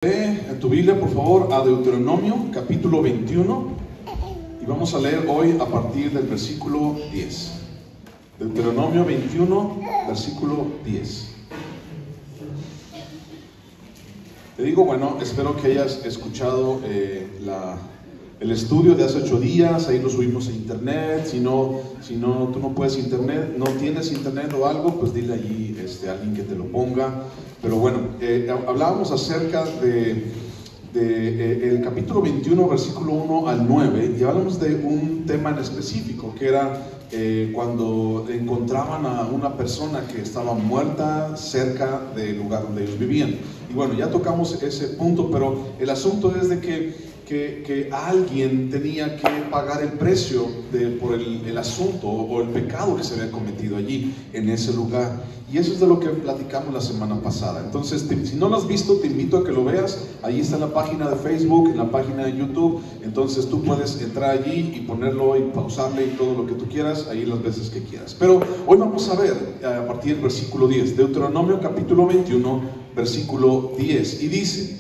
Lee en tu Biblia, por favor, a Deuteronomio, capítulo 21, y vamos a leer hoy a partir del versículo 10. Deuteronomio 21, versículo 10. Te digo, bueno, espero que hayas escuchado el estudio de hace 8 días, ahí lo subimos a internet. Si no, tú no puedes internet, no tienes internet o algo, pues dile allí a alguien que te lo ponga. Pero bueno, hablábamos acerca el capítulo 21, versículo 1 al 9, y hablamos de un tema en específico, que era cuando encontraban a una persona que estaba muerta cerca del lugar donde ellos vivían. Y bueno, ya tocamos ese punto, pero el asunto es de que alguien tenía que pagar el precio por el asunto o el pecado que se había cometido allí, en ese lugar. Y eso es de lo que platicamos la semana pasada. Entonces, si no lo has visto, te invito a que lo veas. Ahí está en la página de Facebook, en la página de YouTube. Entonces tú puedes entrar allí y ponerlo y pausarle y todo lo que tú quieras, ahí las veces que quieras. Pero hoy vamos a ver a partir del versículo 10, Deuteronomio capítulo 21, versículo 10. Y dice: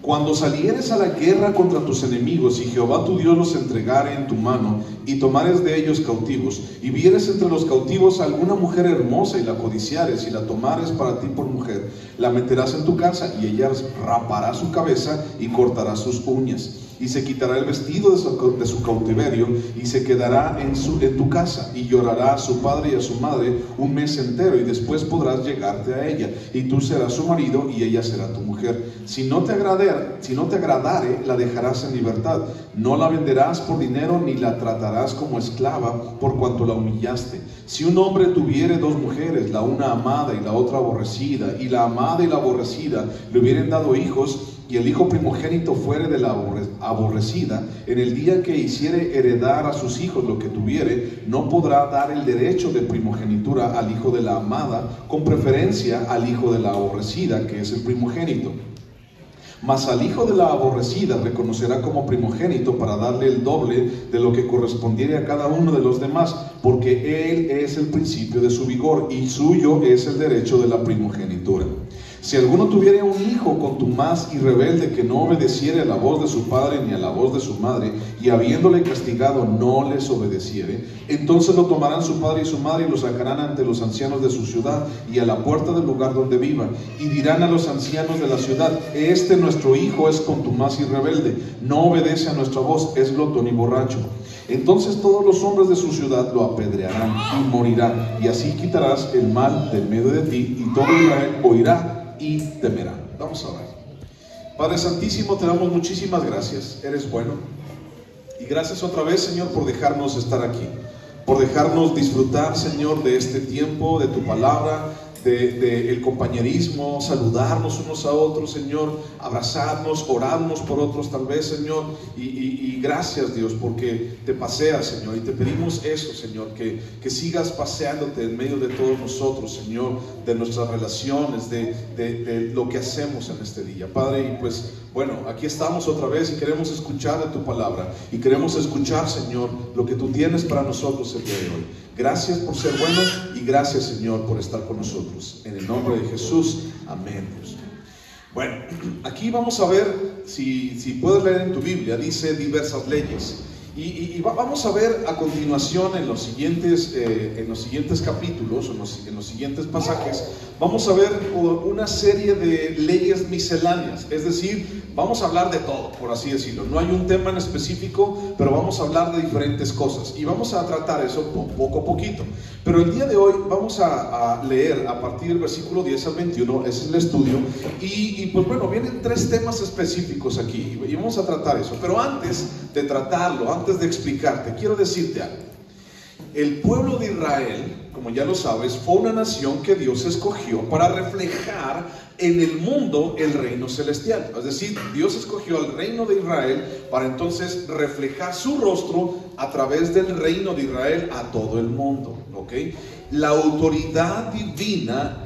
cuando salieres a la guerra contra tus enemigos y Jehová tu Dios los entregare en tu mano y tomares de ellos cautivos, y vieres entre los cautivos a alguna mujer hermosa y la codiciares y la tomares para ti por mujer, la meterás en tu casa y ella rapará su cabeza y cortará sus uñas. Y se quitará el vestido de su cautiverio y se quedará en tu casa, y llorará a su padre y a su madre un mes entero, y después podrás llegarte a ella, y tú serás su marido y ella será tu mujer. Si no te agradare, la dejarás en libertad. No la venderás por dinero, ni la tratarás como esclava, por cuanto la humillaste. Si un hombre tuviere 2 mujeres, la una amada y la otra aborrecida, y la amada y la aborrecida le hubieren dado hijos, y el hijo primogénito fuere de la aborrecida, en el día que hiciere heredar a sus hijos lo que tuviere, no podrá dar el derecho de primogenitura al hijo de la amada, con preferencia al hijo de la aborrecida, que es el primogénito. Mas al hijo de la aborrecida reconocerá como primogénito, para darle el doble de lo que correspondiere a cada uno de los demás, porque él es el principio de su vigor, y suyo es el derecho de la primogenitura. Si alguno tuviere un hijo contumaz y rebelde, que no obedeciere a la voz de su padre ni a la voz de su madre, y habiéndole castigado no les obedeciere, entonces lo tomarán su padre y su madre y lo sacarán ante los ancianos de su ciudad y a la puerta del lugar donde vivan, y dirán a los ancianos de la ciudad: nuestro hijo es contumaz y rebelde, no obedece a nuestra voz, es glotón y borracho. Entonces todos los hombres de su ciudad lo apedrearán y morirá, y así quitarás el mal del medio de ti, y todo Israel oirá y temerá. Vamos a orar. Padre Santísimo, te damos muchísimas gracias. Eres bueno. Y gracias otra vez, Señor, por dejarnos estar aquí, por dejarnos disfrutar, Señor, de este tiempo, de tu palabra, de el compañerismo, saludarnos unos a otros, Señor, abrazarnos, orarnos por otros tal vez, Señor, y gracias, Dios, porque te paseas, Señor, y te pedimos eso, Señor, que sigas paseándote en medio de todos nosotros, Señor, de nuestras relaciones, de lo que hacemos en este día, Padre. Y pues bueno, aquí estamos otra vez y queremos escuchar de tu palabra, y queremos escuchar, Señor, lo que tú tienes para nosotros el día de hoy. Gracias por ser bueno, y gracias, Señor, por estar con nosotros. En el nombre de Jesús, amén. Bueno, aquí vamos a ver, si puedes leer en tu Biblia, dice diversas leyes. Y vamos a ver a continuación en los siguientes capítulos, en los siguientes pasajes, vamos a ver una serie de leyes misceláneas. Es decir, vamos a hablar de todo, por así decirlo. No hay un tema en específico, pero vamos a hablar de diferentes cosas, y vamos a tratar eso poco a poquito. Pero el día de hoy vamos a leer a partir del versículo 10 al 21, ese es el estudio, y pues bueno, vienen 3 temas específicos aquí, y vamos a tratar eso. Pero antes de tratarlo, antes de explicarte, quiero decirte algo. El pueblo de Israel, como ya lo sabes, fue una nación que Dios escogió para reflejar en el mundo el reino celestial. Es decir, Dios escogió al reino de Israel para entonces reflejar su rostro a través del reino de Israel a todo el mundo, ¿ok? La autoridad divina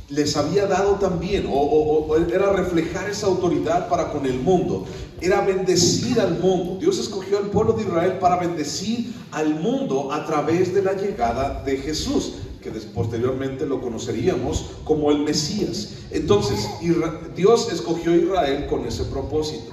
les había dado también, o era reflejar esa autoridad para con el mundo, era bendecir al mundo. Dios escogió al pueblo de Israel para bendecir al mundo a través de la llegada de Jesús. que posteriormente lo conoceríamos como el Mesías. Entonces, Dios escogió a Israel con ese propósito.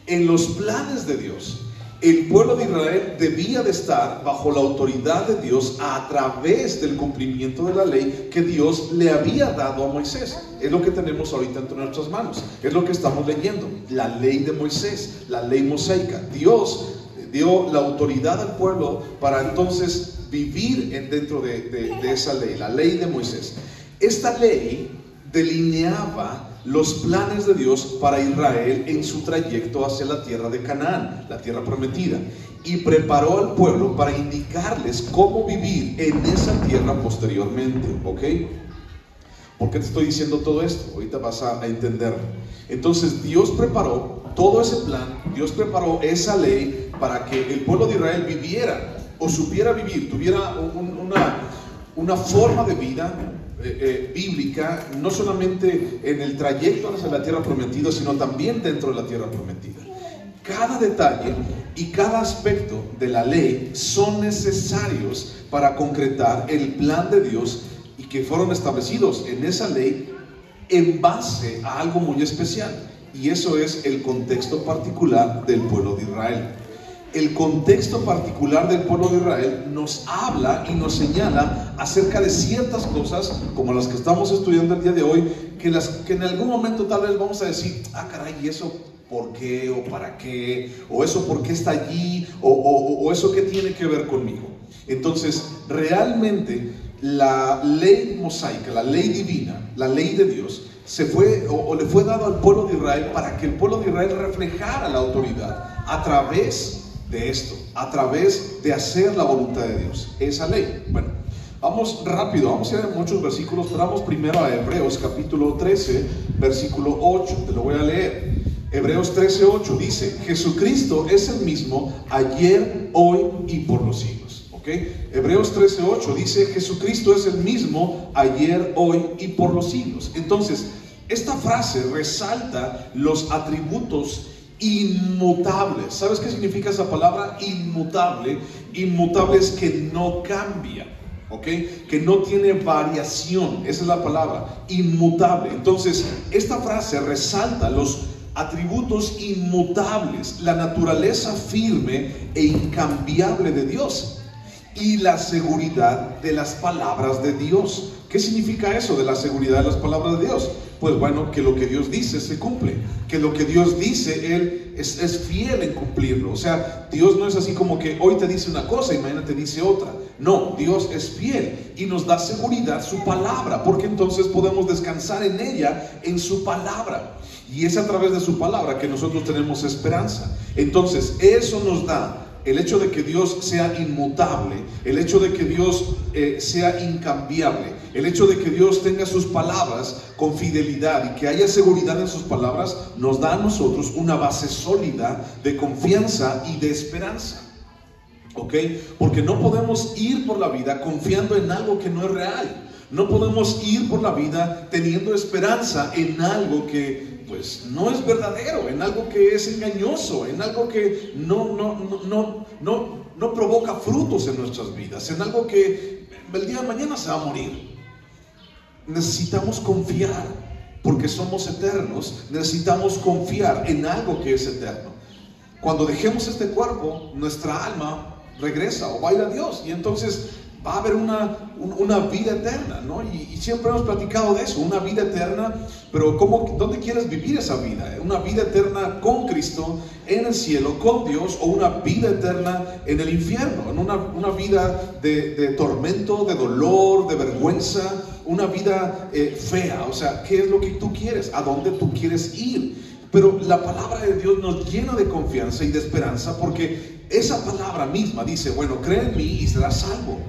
En los planes de Dios, el pueblo de Israel debía de estar bajo la autoridad de Dios a través del cumplimiento de la ley que Dios le había dado a Moisés. Es lo que tenemos ahorita entre nuestras manos, es lo que estamos leyendo, la ley de Moisés, la ley mosaica. Dios dio la autoridad al pueblo para entonces vivir dentro de esa ley, la ley de Moisés. Esta ley delineaba los planes de Dios para Israel en su trayecto hacia la tierra de Canaán, la tierra prometida, y preparó al pueblo para indicarles cómo vivir en esa tierra posteriormente. ¿Ok? ¿Por qué te estoy diciendo todo esto? Ahorita vas a entenderlo. Entonces Dios preparó todo ese plan, Dios preparó esa ley para que el pueblo de Israel viviera o supiera vivir, tuviera una forma de vida bíblica, no solamente en el trayecto hacia la tierra prometida, sino también dentro de la tierra prometida. Cada detalle y cada aspecto de la ley son necesarios para concretar el plan de Dios y que fueron establecidos en esa ley en base a algo muy especial, y eso es el contexto particular del pueblo de Israel. El contexto particular del pueblo de Israel nos habla y nos señala acerca de ciertas cosas como las que estamos estudiando el día de hoy, que en algún momento tal vez vamos a decir, caray, ¿y eso por qué? ¿O para qué? ¿O eso por qué está allí? ¿O eso qué tiene que ver conmigo? Entonces, realmente la ley mosaica, la ley divina, la ley de Dios, le fue dado al pueblo de Israel para que el pueblo de Israel reflejara la autoridad a través de esto, a través de hacer la voluntad de Dios, esa ley. Bueno, vamos rápido, vamos a ir a muchos versículos, pero vamos primero a Hebreos capítulo 13, versículo 8, te lo voy a leer. Hebreos 13, 8 dice, Jesucristo es el mismo ayer, hoy y por los siglos. ¿Ok? Hebreos 13, 8 dice, Jesucristo es el mismo ayer, hoy y por los siglos. Entonces, esta frase resalta los atributos inmutables. ¿Sabes qué significa esa palabra? Inmutable. Inmutable es que no cambia, ¿ok? Que no tiene variación. Esa es la palabra, inmutable. Entonces, esta frase resalta los atributos inmutables, la naturaleza firme e incambiable de Dios y la seguridad de las palabras de Dios. ¿Qué significa eso de la seguridad de las palabras de Dios? Pues bueno, que lo que Dios dice se cumple, que lo que Dios dice, Él es fiel en cumplirlo. O sea, Dios no es así como que hoy te dice una cosa y mañana te dice otra. No, Dios es fiel y nos da seguridad su palabra, porque entonces podemos descansar en ella, en su palabra. Y es a través de su palabra que nosotros tenemos esperanza. Entonces, eso nos da el hecho de que Dios sea inmutable, el hecho de que Dios sea incambiable, el hecho de que Dios tenga sus palabras con fidelidad y que haya seguridad en sus palabras, nos da a nosotros una base sólida de confianza y de esperanza. ¿Ok? Porque no podemos ir por la vida confiando en algo que no es real. No podemos ir por la vida teniendo esperanza en algo que pues no es verdadero, en algo que es engañoso, en algo que no provoca frutos en nuestras vidas, en algo que el día de mañana se va a morir. Necesitamos confiar, porque somos eternos, necesitamos confiar en algo que es eterno. Cuando dejemos este cuerpo, nuestra alma regresa o va a ir a Dios, y entonces va a haber una vida eterna, ¿no? Y siempre hemos platicado de eso, una vida eterna, pero ¿dónde quieres vivir esa vida? ¿Una vida eterna con Cristo en el cielo, con Dios, o una vida eterna en el infierno? En una vida de tormento, de dolor, de vergüenza, una vida fea. O sea, ¿qué es lo que tú quieres? ¿A dónde tú quieres ir? Pero la palabra de Dios nos llena de confianza y de esperanza, porque esa palabra misma dice, bueno, cree en mí y serás salvo.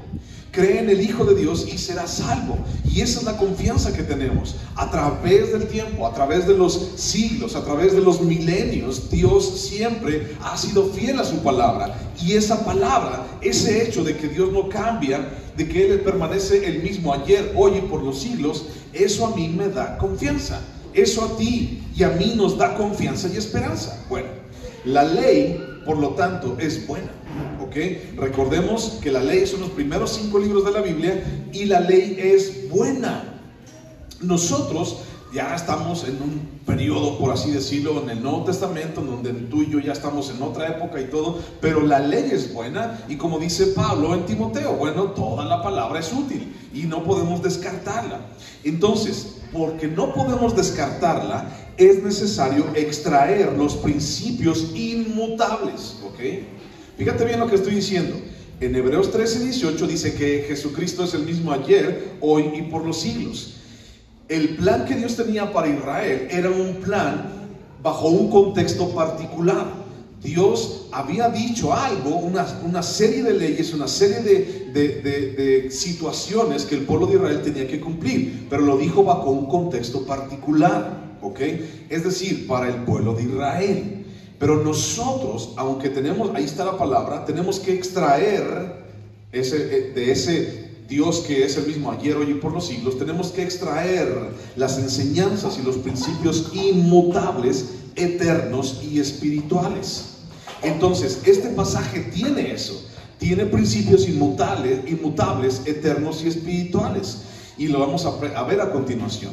Cree en el Hijo de Dios y serás salvo. Y esa es la confianza que tenemos. A través del tiempo, a través de los siglos, a través de los milenios, Dios siempre ha sido fiel a su palabra. Y esa palabra, ese hecho de que Dios no cambia, de que Él permanece el mismo ayer, hoy y por los siglos, eso a mí me da confianza. Eso a ti y a mí nos da confianza y esperanza. Bueno, la ley, por lo tanto, es buena, ¿ok? ¿ok? Recordemos que la ley son los primeros 5 libros de la Biblia y la ley es buena. Nosotros ya estamos en un periodo, por así decirlo, en el Nuevo Testamento, donde tú y yo ya estamos en otra época y todo, pero la ley es buena y como dice Pablo en Timoteo, bueno, toda la palabra es útil y no podemos descartarla. Entonces, porque no podemos descartarla, es necesario extraer los principios inmutables, ¿ok? Fíjate bien lo que estoy diciendo. En Hebreos 13:18 dice que Jesucristo es el mismo ayer, hoy y por los siglos. El plan que Dios tenía para Israel era un plan bajo un contexto particular. Dios había dicho algo, una serie de leyes, una serie de situaciones que el pueblo de Israel tenía que cumplir, pero lo dijo bajo un contexto particular, ¿ok? Es decir, para el pueblo de Israel. Pero nosotros, aunque tenemos, ahí está la palabra, tenemos que extraer de ese Dios que es el mismo ayer, hoy y por los siglos, tenemos que extraer las enseñanzas y los principios inmutables, eternos y espirituales. Entonces, este pasaje tiene eso, tiene principios inmutables, eternos y espirituales, y lo vamos a ver a continuación.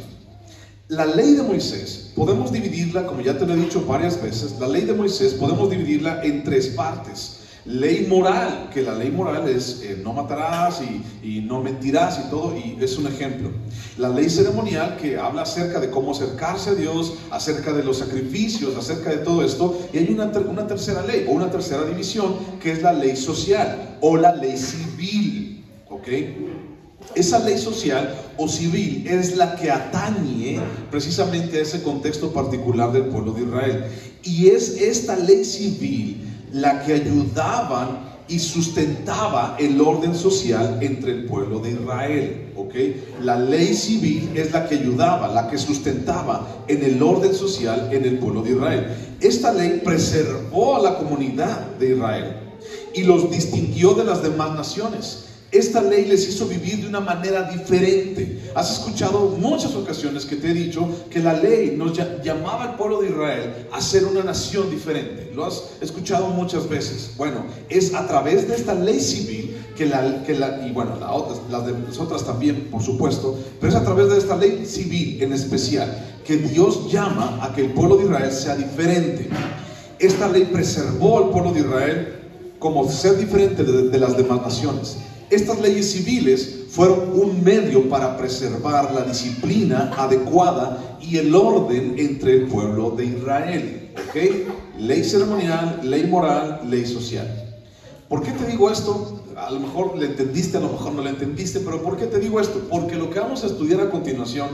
La ley de Moisés, podemos dividirla, como ya te lo he dicho varias veces, la ley de Moisés podemos dividirla en 3 partes. Ley moral, que la ley moral es no matarás y no mentirás y todo, y es un ejemplo. La ley ceremonial, que habla acerca de cómo acercarse a Dios, acerca de los sacrificios, acerca de todo esto. Y hay una tercera ley, o una tercera división, que es la ley social, o la ley civil, ¿ok? Esa ley social o civil es la que atañe precisamente a ese contexto particular del pueblo de Israel. Y es esta ley civil la que ayudaba y sustentaba el orden social entre el pueblo de Israel, ¿ok? La ley civil es la que ayudaba, la que sustentaba en el orden social en el pueblo de Israel. Esta ley preservó a la comunidad de Israel y los distinguió de las demás naciones. Esta ley les hizo vivir de una manera diferente. Has escuchado muchas ocasiones que te he dicho que la ley nos llamaba al pueblo de Israel a ser una nación diferente. Lo has escuchado muchas veces. Bueno, es a través de esta ley civil y bueno, las de nosotras también, por supuesto, pero es a través de esta ley civil en especial que Dios llama a que el pueblo de Israel sea diferente. Esta ley preservó al pueblo de Israel como ser diferente de las demás naciones. Estas leyes civiles fueron un medio para preservar la disciplina adecuada y el orden entre el pueblo de Israel, ¿ok? Ley ceremonial, ley moral, ley social. ¿Por qué te digo esto? A lo mejor le entendiste, a lo mejor no le entendiste, pero ¿por qué te digo esto? Porque lo que vamos a estudiar a continuación,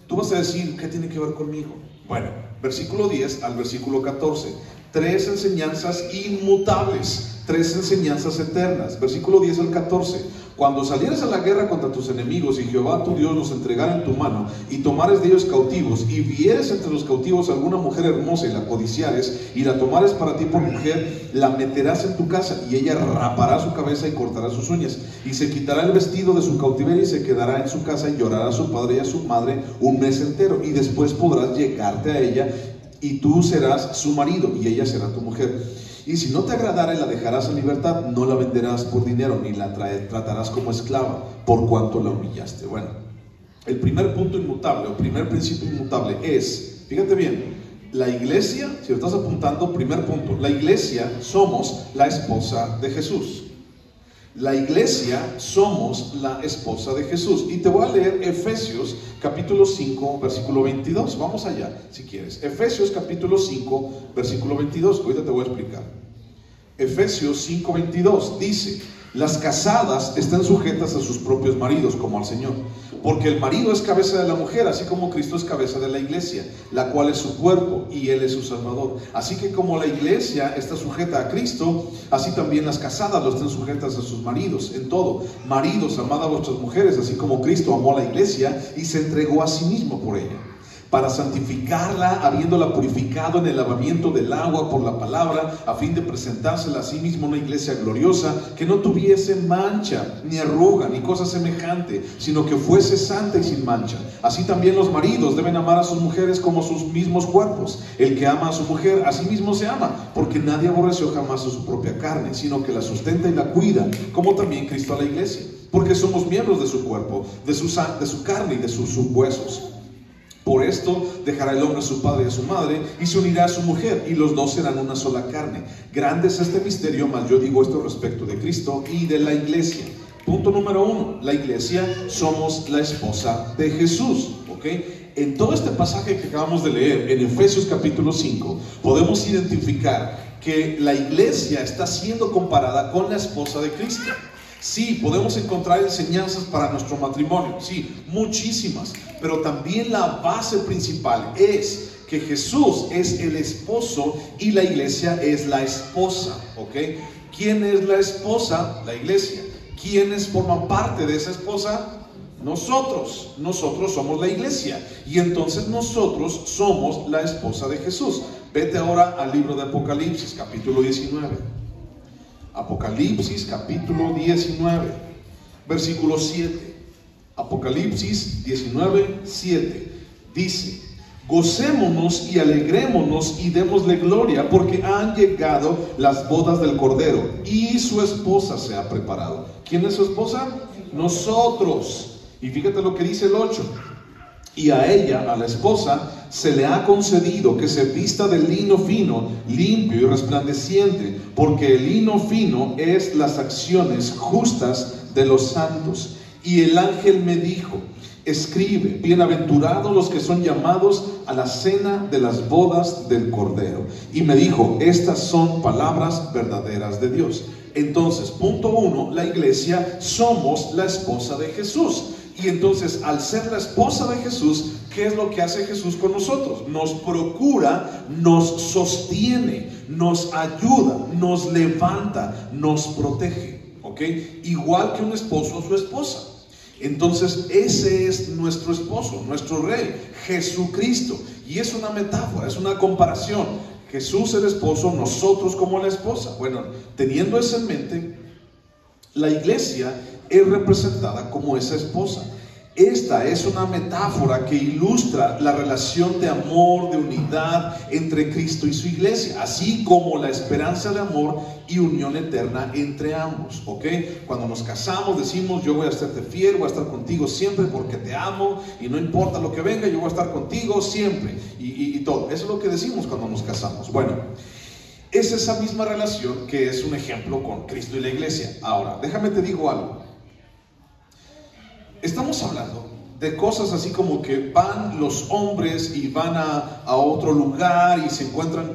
tú vas a decir, ¿qué tiene que ver conmigo? Bueno, versículo 10 al versículo 14, 3 enseñanzas inmutables, 3 enseñanzas eternas. Versículo 10 al 14. Cuando salieres a la guerra contra tus enemigos y Jehová tu Dios los entregara en tu mano y tomares de ellos cautivos y vieres entre los cautivos alguna mujer hermosa y la codiciares y la tomares para ti por mujer, la meterás en tu casa y ella rapará su cabeza y cortará sus uñas y se quitará el vestido de su cautiverio y se quedará en su casa y llorará a su padre y a su madre un mes entero y después podrás llegarte a ella y tú serás su marido y ella será tu mujer. Y si no te agradara y la dejarás en libertad, no la venderás por dinero, ni la tratarás como esclava, por cuanto la humillaste. Bueno, el primer punto inmutable, el primer principio inmutable es, fíjate bien, la iglesia, si lo estás apuntando, primer punto, la iglesia somos la esposa de Jesús. La iglesia somos la esposa de Jesús. Y te voy a leer Efesios capítulo 5, versículo 22. Vamos allá, si quieres. Efesios capítulo 5, versículo 22. Ahorita te voy a explicar. Efesios 5, 22 dice: las casadas están sujetas a sus propios maridos como al Señor, porque el marido es cabeza de la mujer, así como Cristo es cabeza de la iglesia, la cual es su cuerpo y Él es su Salvador. Así que como la iglesia está sujeta a Cristo, así también las casadas lo están sujetas a sus maridos en todo. Maridos, amad a vuestras mujeres, así como Cristo amó a la iglesia y se entregó a sí mismo por ella, para santificarla, habiéndola purificado en el lavamiento del agua por la palabra, a fin de presentársela a sí mismo una iglesia gloriosa, que no tuviese mancha, ni arruga, ni cosa semejante, sino que fuese santa y sin mancha. Así también los maridos deben amar a sus mujeres como a sus mismos cuerpos. El que ama a su mujer, a sí mismo se ama, porque nadie aborreció jamás a su propia carne, sino que la sustenta y la cuida, como también Cristo a la iglesia, porque somos miembros de su cuerpo, de su carne y de sus huesos. Por esto dejará el hombre a su padre y a su madre, y se unirá a su mujer, y los dos serán una sola carne. Grande es este misterio, mas yo digo esto respecto de Cristo y de la iglesia. Punto número 1, la iglesia somos la esposa de Jesús, ¿ok? En todo este pasaje que acabamos de leer, en Efesios capítulo 5, podemos identificar que la iglesia está siendo comparada con la esposa de Cristo. Sí, podemos encontrar enseñanzas para nuestro matrimonio, sí, muchísimas, pero también la base principal es que Jesús es el esposo y la iglesia es la esposa, ¿ok? ¿Quién es la esposa? La iglesia. ¿Quiénes forman parte de esa esposa? Nosotros somos la iglesia, y entonces nosotros somos la esposa de Jesús. Vete ahora al libro de Apocalipsis, capítulo 19. Apocalipsis capítulo 19, versículo 7. Apocalipsis 19, 7. Dice: gocémonos y alegrémonos y démosle gloria, porque han llegado las bodas del Cordero y su esposa se ha preparado. ¿Quién es su esposa? Nosotros. Y fíjate lo que dice el 8. Y a ella, a la esposa, se le ha concedido que se vista de lino fino, limpio y resplandeciente, porque el lino fino es las acciones justas de los santos. Y el ángel me dijo: escribe, bienaventurados los que son llamados a la cena de las bodas del Cordero. Y me dijo: estas son palabras verdaderas de Dios. Entonces, punto 1, la iglesia somos la esposa de Jesús. Y entonces, al ser la esposa de Jesús, ¿qué es lo que hace Jesús con nosotros? Nos procura, nos sostiene, nos ayuda, nos levanta, nos protege, ¿ok? Igual que un esposo a su esposa. Entonces, ese es nuestro esposo, nuestro rey, Jesucristo. Y es una metáfora, es una comparación. Jesús el esposo, nosotros como la esposa. Bueno, teniendo eso en mente, la iglesia es representada como esa esposa. Esta es una metáfora que ilustra la relación de amor, de unidad entre Cristo y su iglesia, así como la esperanza de amor y unión eterna entre ambos, ¿ok? Cuando nos casamos decimos: yo voy a serte fiel, voy a estar contigo siempre porque te amo, y no importa lo que venga, yo voy a estar contigo siempre, y todo. Eso es lo que decimos cuando nos casamos. Bueno, es esa misma relación que es un ejemplo con Cristo y la iglesia. Ahora, déjame te digo algo. Estamos hablando de cosas así como que van los hombres y van a otro lugar y se encuentran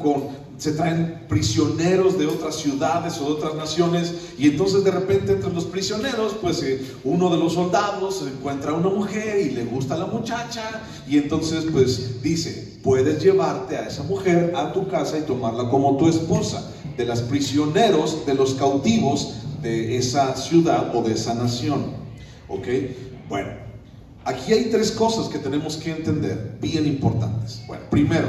se traen prisioneros de otras ciudades o de otras naciones, y entonces de repente entre los prisioneros, pues uno de los soldados encuentra a una mujer y le gusta a la muchacha, y entonces pues dice: puedes llevarte a esa mujer a tu casa y tomarla como tu esposa, de los prisioneros, de los cautivos de esa ciudad o de esa nación, ¿ok? Bueno, aquí hay 3 cosas que tenemos que entender, bien importantes. Bueno, primero,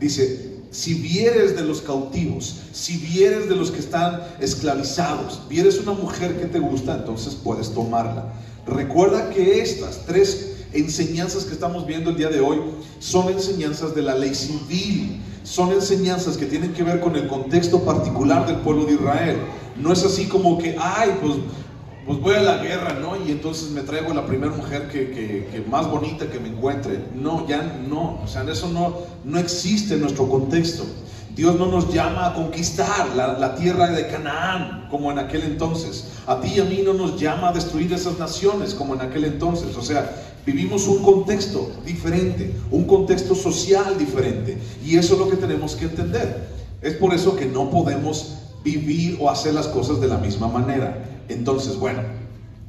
dice: si vieres de los cautivos, si vieres de los que están esclavizados, vieres una mujer que te gusta, entonces puedes tomarla. Recuerda que estas 3 enseñanzas que estamos viendo el día de hoy son enseñanzas de la ley civil, son enseñanzas que tienen que ver con el contexto particular del pueblo de Israel. No es así como que, pues voy a la guerra, ¿no? Y entonces me traigo la primera mujer que más bonita que me encuentre. No, ya no, o sea, eso no existe en nuestro contexto. Dios no nos llama a conquistar la tierra de Canaán como en aquel entonces. A ti y a mí no nos llama a destruir esas naciones como en aquel entonces. O sea, vivimos un contexto diferente, un contexto social diferente, y eso es lo que tenemos que entender. Es por eso que no podemos vivir o hacer las cosas de la misma manera. Entonces, bueno,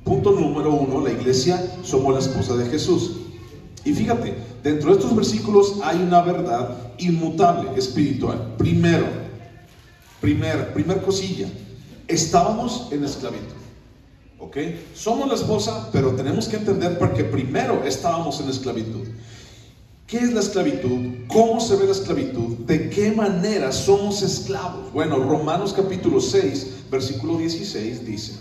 punto número 1, la iglesia somos la esposa de Jesús. Y fíjate, dentro de estos versículos hay una verdad inmutable, espiritual. Primer cosilla, estábamos en esclavitud, ¿ok? Somos la esposa, pero tenemos que entender porque primero estábamos en esclavitud. ¿Qué es la esclavitud? ¿Cómo se ve la esclavitud? ¿De qué manera somos esclavos? Bueno, Romanos capítulo 6, versículo 16 dice,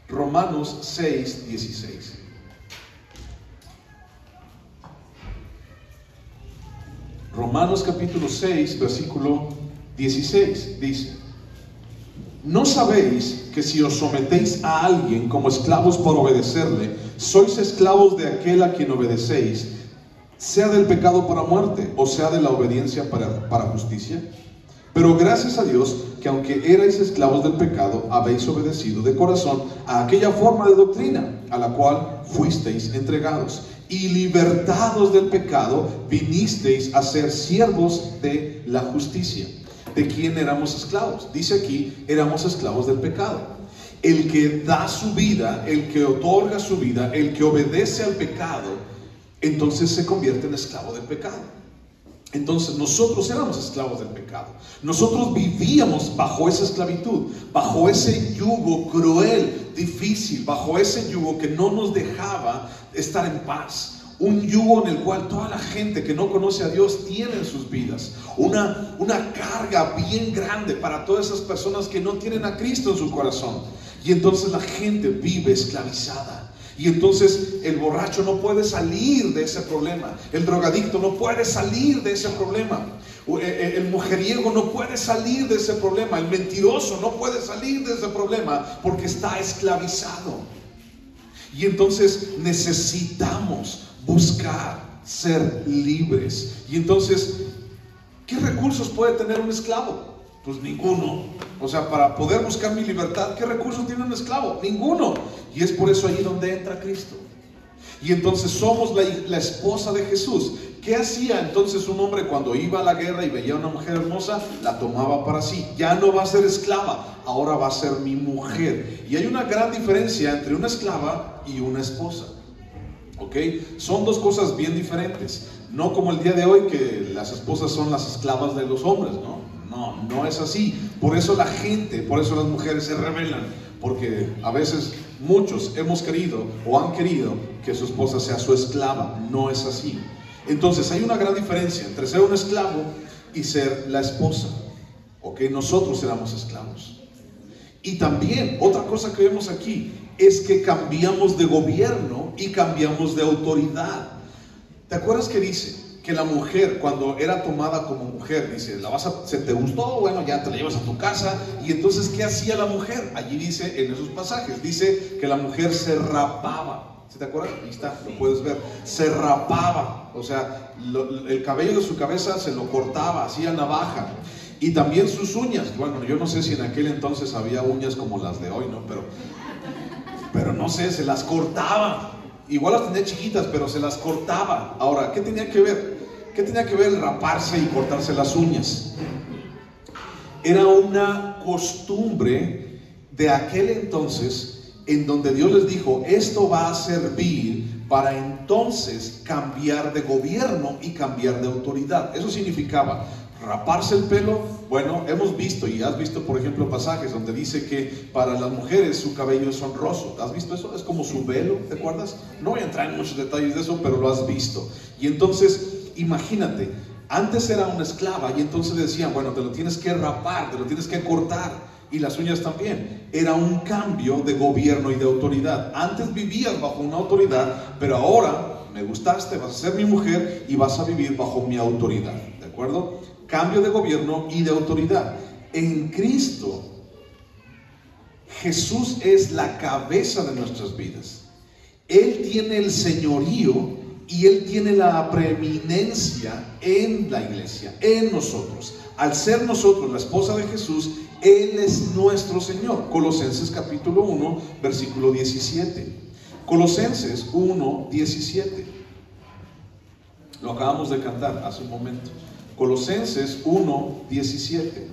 Romanos 6, 16. Romanos capítulo 6, versículo 16 dice, ¿no sabéis que si os sometéis a alguien como esclavos por obedecerle, sois esclavos de aquel a quien obedecéis, sea del pecado para muerte o sea de la obediencia para justicia? Pero gracias a Dios que aunque erais esclavos del pecado, habéis obedecido de corazón a aquella forma de doctrina a la cual fuisteis entregados, y libertados del pecado vinisteis a ser siervos de la justicia. ¿De quién éramos esclavos? Dice aquí, éramos esclavos del pecado. El que da su vida, el que otorga su vida, el que obedece al pecado, entonces se convierte en esclavo del pecado. Entonces nosotros éramos esclavos del pecado. Nosotros vivíamos bajo esa esclavitud, bajo ese yugo cruel, difícil, bajo ese yugo que no nos dejaba estar en paz. Un yugo en el cual toda la gente que no conoce a Dios tiene en sus vidas. Una carga bien grande para todas esas personas que no tienen a Cristo en su corazón. Y entonces la gente vive esclavizada. Y entonces el borracho no puede salir de ese problema. El drogadicto no puede salir de ese problema. El mujeriego no puede salir de ese problema. El mentiroso no puede salir de ese problema porque está esclavizado. Y entonces necesitamos buscar ser libres. Y entonces, ¿qué recursos puede tener un esclavo? Pues ninguno. O sea, para poder buscar mi libertad, ¿qué recursos tiene un esclavo? Ninguno. Y es por eso ahí donde entra Cristo. Y entonces somos la esposa de Jesús. ¿Qué hacía entonces un hombre cuando iba a la guerra y veía a una mujer hermosa? La tomaba para sí. Ya no va a ser esclava, ahora va a ser mi mujer. Y hay una gran diferencia entre una esclava y una esposa. ¿Ok? Son dos cosas bien diferentes. No como el día de hoy que las esposas son las esclavas de los hombres, ¿no? No es así. Por eso la gente, por eso las mujeres se rebelan, porque a veces muchos hemos querido o han querido que su esposa sea su esclava. No es así. Entonces hay una gran diferencia entre ser un esclavo y ser la esposa. ¿Ok? Nosotros éramos esclavos. Y también otra cosa que vemos aquí es que cambiamos de gobierno y cambiamos de autoridad. ¿Te acuerdas que dice que la mujer, cuando era tomada como mujer, dice, ¿se te gustó? Bueno, ya te la llevas a tu casa. Y entonces, ¿qué hacía la mujer? Allí dice, en esos pasajes, dice que la mujer se rapaba. ¿Sí te acuerdas? Ahí está, lo puedes ver. Se rapaba, o sea, el cabello de su cabeza se lo cortaba, hacía navaja. Y también sus uñas. Bueno, yo no sé si en aquel entonces había uñas como las de hoy, ¿no? Pero no sé, se las cortaba. Igual las tenía chiquitas, pero se las cortaba. Ahora, ¿qué tenía que ver? ¿Qué tenía que ver el raparse y cortarse las uñas? Era una costumbre de aquel entonces en donde Dios les dijo, esto va a servir para entonces cambiar de gobierno y cambiar de autoridad. Eso significaba raparse el pelo. Bueno, hemos visto y has visto, por ejemplo, pasajes donde dice que para las mujeres su cabello es honroso. ¿Has visto eso? Es como su velo, ¿te acuerdas? No voy a entrar en muchos detalles de eso, pero lo has visto. Y entonces, imagínate, antes era una esclava y entonces le decían, bueno, te lo tienes que rapar, te lo tienes que cortar. Y las uñas también. Era un cambio de gobierno y de autoridad. Antes vivías bajo una autoridad, pero ahora me gustaste, vas a ser mi mujer y vas a vivir bajo mi autoridad. ¿De acuerdo? Cambio de gobierno y de autoridad. En Cristo, Jesús es la cabeza de nuestras vidas. Él tiene el señorío y Él tiene la preeminencia en la iglesia, en nosotros. Al ser nosotros la esposa de Jesús, Él es nuestro Señor. Colosenses capítulo 1, versículo 17. Colosenses 1, 17. Lo acabamos de cantar hace un momento. Colosenses 1, 17.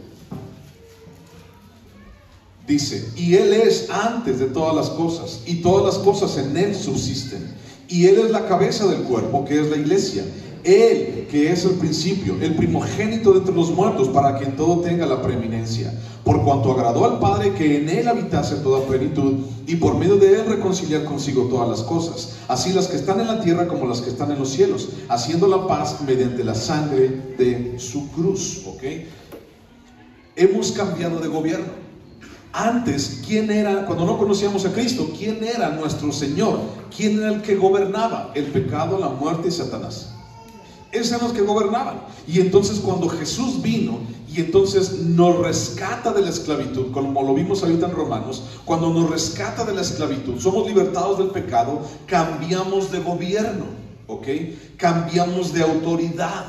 Dice, y Él es antes de todas las cosas, y todas las cosas en Él subsisten. Y Él es la cabeza del cuerpo, que es la iglesia. Él, que es el principio, el primogénito de entre los muertos, para que en todo tenga la preeminencia. Por cuanto agradó al Padre que en Él habitase toda plenitud, y por medio de Él reconciliar consigo todas las cosas, así las que están en la tierra como las que están en los cielos, haciendo la paz mediante la sangre de su cruz. ¿Ok? Hemos cambiado de gobierno. Antes, ¿quién era? Cuando no conocíamos a Cristo, ¿quién era nuestro Señor? ¿Quién era el que gobernaba? El pecado, la muerte y Satanás. Esos eran los que gobernaban. Y entonces cuando Jesús vino y entonces nos rescata de la esclavitud, como lo vimos ahorita en Romanos, cuando nos rescata de la esclavitud, somos libertados del pecado, cambiamos de gobierno, ¿ok? Cambiamos de autoridad.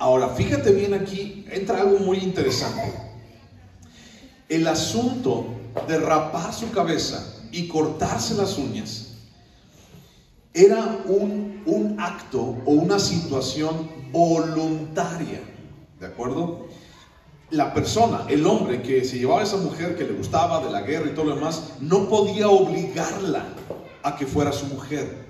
Ahora, fíjate bien aquí, entra algo muy interesante. El asunto de rapar su cabeza y cortarse las uñas era un acto o una situación voluntaria, ¿de acuerdo? La persona, el hombre que se llevaba a esa mujer que le gustaba de la guerra y todo lo demás, no podía obligarla a que fuera su mujer.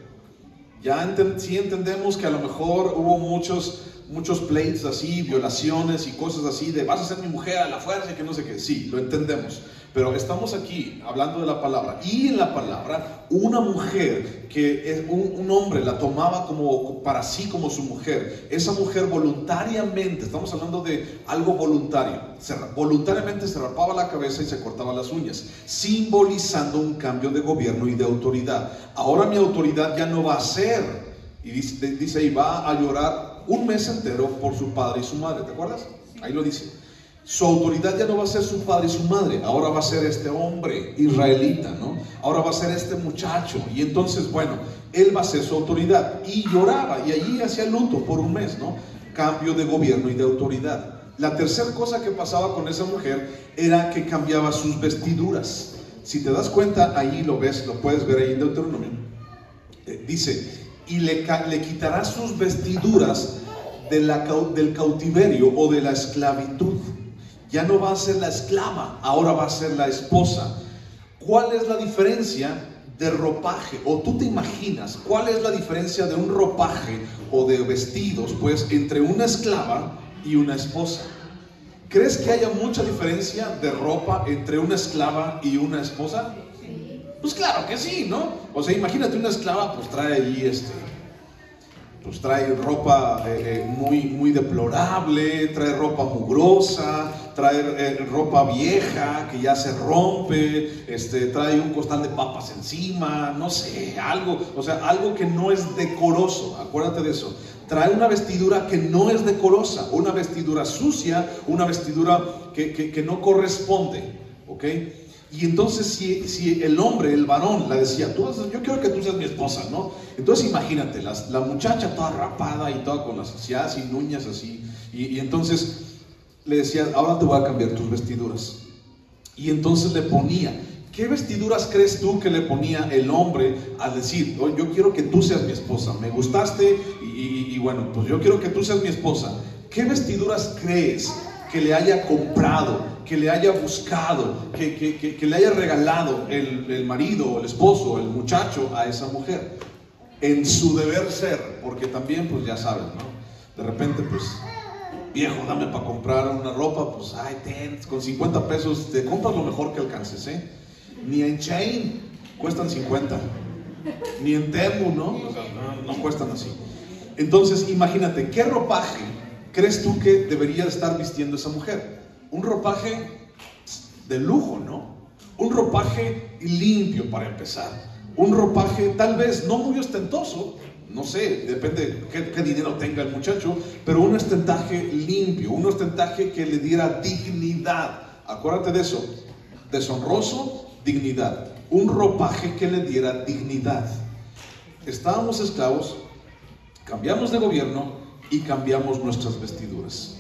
Ya sí entendemos que a lo mejor hubo muchos pleitos así, violaciones y cosas así de vas a ser mi mujer a la fuerza y que no sé qué. Sí, lo entendemos, pero estamos aquí hablando de la palabra, y en la palabra una mujer que es un hombre la tomaba como para sí como su mujer, esa mujer voluntariamente, estamos hablando de algo voluntario, voluntariamente se rapaba la cabeza y se cortaba las uñas, simbolizando un cambio de gobierno y de autoridad. Ahora mi autoridad ya no va a ser, y dice ahí, va a llorar un mes entero por su padre y su madre, ¿te acuerdas? Ahí lo dice. Su autoridad ya no va a ser su padre y su madre, ahora va a ser este hombre israelita, ¿no? Ahora va a ser este muchacho, y entonces, bueno, él va a ser su autoridad. Y lloraba, y allí hacía luto por un mes, ¿no? Cambio de gobierno y de autoridad. La tercera cosa que pasaba con esa mujer era que cambiaba sus vestiduras. Si te das cuenta, ahí lo ves, lo puedes ver ahí en Deuteronomio. Dice, y le quitará sus vestiduras del cautiverio o de la esclavitud. Ya no va a ser la esclava, ahora va a ser la esposa. ¿Cuál es la diferencia de ropaje? O tú te imaginas, ¿cuál es la diferencia de un ropaje o de vestidos, pues, entre una esclava y una esposa? ¿Crees que haya mucha diferencia de ropa entre una esclava y una esposa? Pues claro que sí, ¿no? O sea, imagínate una esclava, pues trae allí pues trae ropa muy deplorable, trae ropa mugrosa, trae ropa vieja que ya se rompe, trae un costal de papas encima, no sé, algo, o sea, algo que no es decoroso, acuérdate de eso. Trae una vestidura que no es decorosa, una vestidura sucia, una vestidura que no corresponde, ¿ok? Y entonces si el hombre, el varón, le decía, yo quiero que tú seas mi esposa, ¿no? Entonces imagínate, la muchacha toda rapada y toda con las así, sin uñas así, y entonces le decía, ahora te voy a cambiar tus vestiduras. Y entonces le ponía, ¿qué vestiduras crees tú que le ponía el hombre al decir, oh, yo quiero que tú seas mi esposa, me gustaste y bueno, pues yo quiero que tú seas mi esposa? ¿Qué vestiduras crees que le haya comprado, que le haya buscado, que le haya regalado el marido o el esposo o el muchacho a esa mujer? En su deber ser, porque también, pues ya sabes, ¿no? De repente, pues, viejo, dame para comprar una ropa, pues, ay, con 50 pesos te compras lo mejor que alcances, ¿eh? Ni en Chain cuestan 50, ni en Temu, ¿no? O sea, no cuestan así. Entonces, imagínate, ¿qué ropaje crees tú que debería estar vistiendo esa mujer? Un ropaje de lujo, ¿no? Un ropaje limpio para empezar. Un ropaje tal vez no muy ostentoso, no sé, depende qué dinero tenga el muchacho, pero un ostentaje limpio, un ostentaje que le diera dignidad. Acuérdate de eso, deshonroso, dignidad. Un ropaje que le diera dignidad. Estábamos esclavos, cambiamos de gobierno y cambiamos nuestras vestiduras.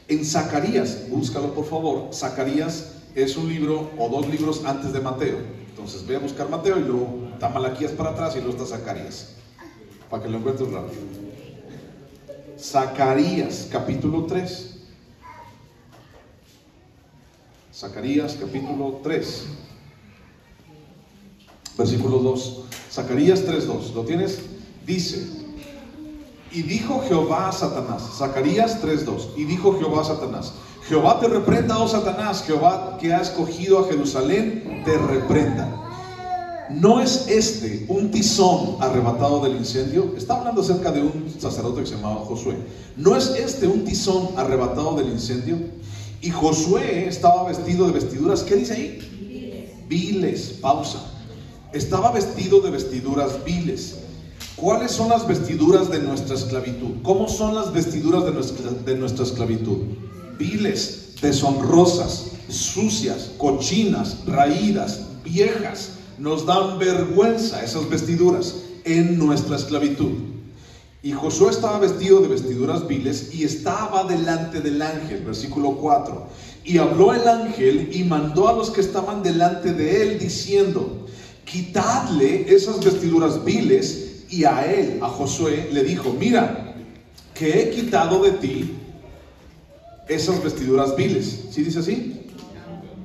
En Zacarías, búscalo por favor. Zacarías es un libro o dos libros antes de Mateo. Entonces ve a buscar Mateo y luego está Malaquías para atrás y luego está Zacarías, para que lo encuentres rápido. Zacarías capítulo 3. Zacarías capítulo 3 versículo 2. Zacarías 3:2, ¿lo tienes? Dice, Y dijo Jehová a Satanás, Zacarías 3:2, y dijo Jehová a Satanás, Jehová te reprenda, oh Satanás, Jehová que ha escogido a Jerusalén, te reprenda. ¿No es este un tizón arrebatado del incendio? Está hablando acerca de un sacerdote que se llamaba Josué. ¿No es este un tizón arrebatado del incendio? Y Josué estaba vestido de vestiduras, ¿qué dice ahí? Viles, pausa. Estaba vestido de vestiduras viles. ¿Cuáles son las vestiduras de nuestra esclavitud? ¿Cómo son las vestiduras de nuestra esclavitud? Viles, deshonrosas, sucias, cochinas, raídas, viejas. Nos dan vergüenza esas vestiduras en nuestra esclavitud. Y Josué estaba vestido de vestiduras viles y estaba delante del ángel, versículo 4. Y habló el ángel y mandó a los que estaban delante de él diciendo, quitadle esas vestiduras viles. Y a él, a Josué, le dijo, mira, que he quitado de ti esas vestiduras viles. ¿Sí dice así?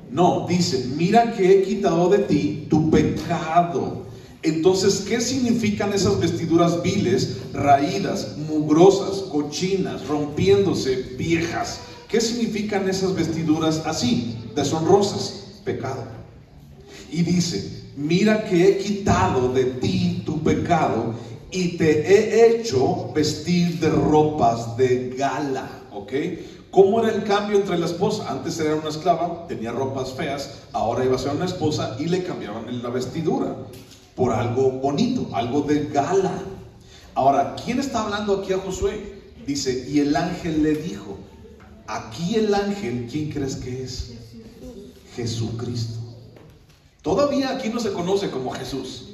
No, dice, mira que he quitado de ti tu pecado. Entonces, ¿qué significan esas vestiduras viles, raídas, mugrosas, cochinas, rompiéndose, viejas? ¿Qué significan esas vestiduras así, deshonrosas? Pecado. Y dice, mira que he quitado de ti tu pecado y te he hecho vestir de ropas de gala. ¿Ok? ¿Cómo era el cambio entre la esposa? Antes era una esclava, tenía ropas feas, ahora iba a ser una esposa y le cambiaban la vestidura por algo bonito, algo de gala. Ahora, ¿quién está hablando aquí a Josué? Dice, y el ángel le dijo. Aquí el ángel, ¿quién crees que es? Jesucristo. Todavía aquí no se conoce como Jesús,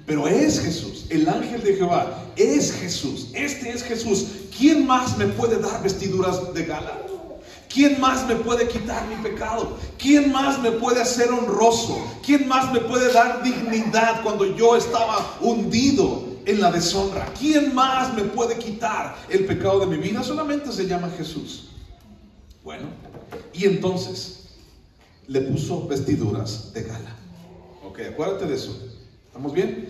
pero es Jesús, el ángel de Jehová, es Jesús, este es Jesús. ¿Quién más me puede dar vestiduras de gala? ¿Quién más me puede quitar mi pecado? ¿Quién más me puede hacer honroso? ¿Quién más me puede dar dignidad cuando yo estaba hundido en la deshonra? ¿Quién más me puede quitar el pecado de mi vida? Solamente se llama Jesús. Bueno, y entonces le puso vestiduras de gala. Ok, acuérdate de eso. ¿Estamos bien?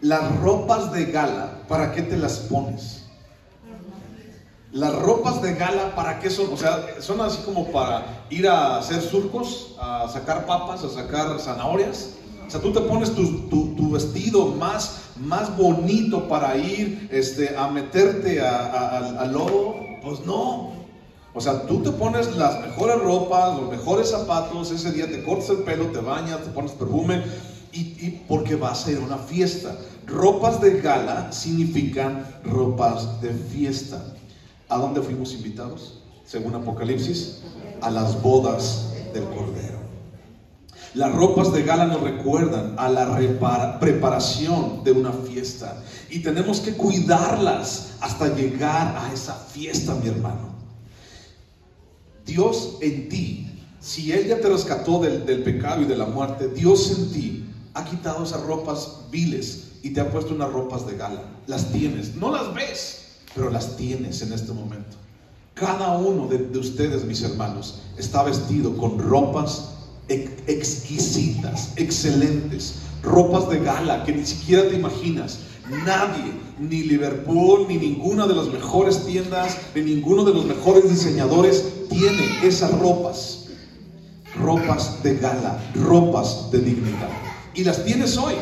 Las ropas de gala, ¿para qué te las pones? Las ropas de gala, ¿para qué son? O sea, son así como para ir a hacer surcos, a sacar papas, a sacar zanahorias. O sea, tú te pones tu vestido más bonito para ir a meterte al lodo. Pues no. O sea, tú te pones las mejores ropas, los mejores zapatos, ese día te cortas el pelo, te bañas, te pones perfume y porque vas a ir a una fiesta. Ropas de gala significan ropas de fiesta. ¿A dónde fuimos invitados? Según Apocalipsis, a las bodas del Cordero. Las ropas de gala nos recuerdan a la preparación de una fiesta y tenemos que cuidarlas hasta llegar a esa fiesta, mi hermano. Dios en ti, si Él ya te rescató del pecado y de la muerte, Dios en ti ha quitado esas ropas viles y te ha puesto unas ropas de gala. Las tienes, no las ves, pero las tienes en este momento. Cada uno de ustedes, mis hermanos, está vestido con ropas exquisitas, excelentes, ropas de gala que ni siquiera te imaginas. Nadie, ni Liverpool, ni ninguna de las mejores tiendas, ni ninguno de los mejores diseñadores tiene esas ropas. Ropas de gala, ropas de dignidad. Y las tienes hoy.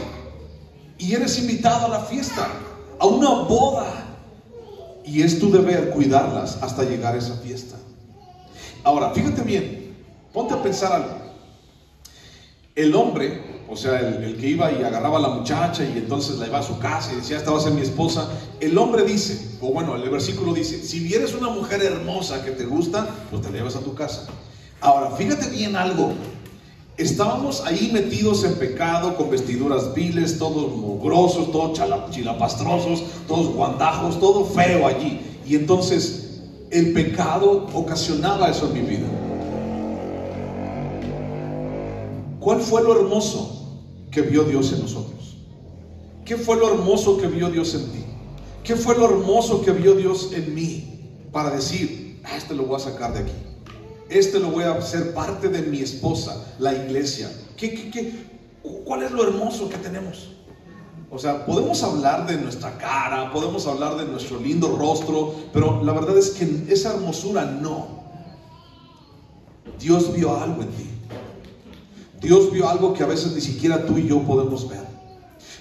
Y eres invitado a la fiesta, a una boda. Y es tu deber cuidarlas hasta llegar a esa fiesta. Ahora, fíjate bien, ponte a pensar algo. El hombre, o sea, el que iba y agarraba a la muchacha y entonces la iba a su casa y decía, esta va a ser mi esposa. El hombre dice, o bueno, el versículo dice, si vieres una mujer hermosa que te gusta, pues te la llevas a tu casa. Ahora, fíjate bien algo. Estábamos ahí metidos en pecado, con vestiduras viles, todos mugrosos, todos chilapastrosos, todos guandajos, todo feo allí. Y entonces el pecado ocasionaba eso en mi vida. ¿Cuál fue lo hermoso que vio Dios en nosotros? ¿Qué fue lo hermoso que vio Dios en ti? ¿Qué fue lo hermoso que vio Dios en mí? Para decir, este lo voy a sacar de aquí. Este lo voy a hacer parte de mi esposa, la iglesia. ¿Cuál es lo hermoso que tenemos? O sea, podemos hablar de nuestra cara, podemos hablar de nuestro lindo rostro, pero la verdad es que esa hermosura no. Dios vio algo en ti. Dios vio algo que a veces ni siquiera tú y yo podemos ver.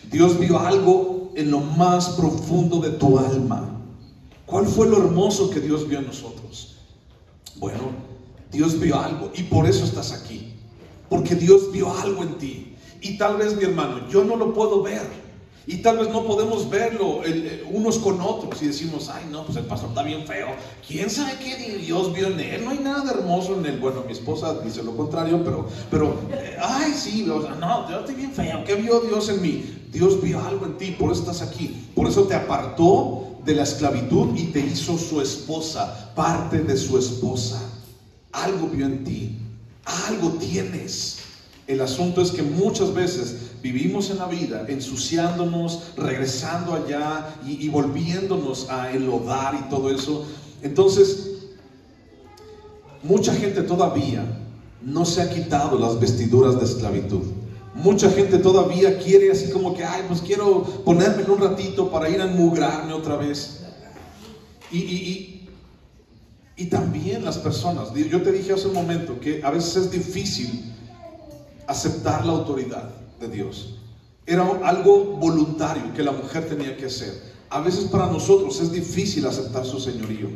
Dios vio algo en lo más profundo de tu alma. ¿Cuál fue lo hermoso que Dios vio en nosotros? Bueno, Dios vio algo y por eso estás aquí. Porque Dios vio algo en ti. Y tal vez, mi hermano, yo no lo puedo ver. Y tal vez no podemos verlo unos con otros y decimos, ay no, pues el pastor está bien feo. ¿Quién sabe qué Dios vio en él? No hay nada de hermoso en él. Bueno, mi esposa dice lo contrario, pero ay sí, o sea, no, yo estoy bien feo. ¿Qué vio Dios en mí? Dios vio algo en ti, por eso estás aquí. Por eso te apartó de la esclavitud y te hizo su esposa, parte de su esposa. Algo vio en ti, algo tienes. El asunto es que muchas veces vivimos en la vida ensuciándonos, regresando allá y volviéndonos a enlodar y todo eso. Entonces, mucha gente todavía no se ha quitado las vestiduras de esclavitud. Mucha gente todavía quiere así como que, ay, pues quiero ponerme en un ratito para ir a enmugrarme otra vez. Y también las personas, yo te dije hace un momento que a veces es difícil aceptar la autoridad de Dios. Era algo voluntario que la mujer tenía que hacer. A veces para nosotros es difícil aceptar su señorío.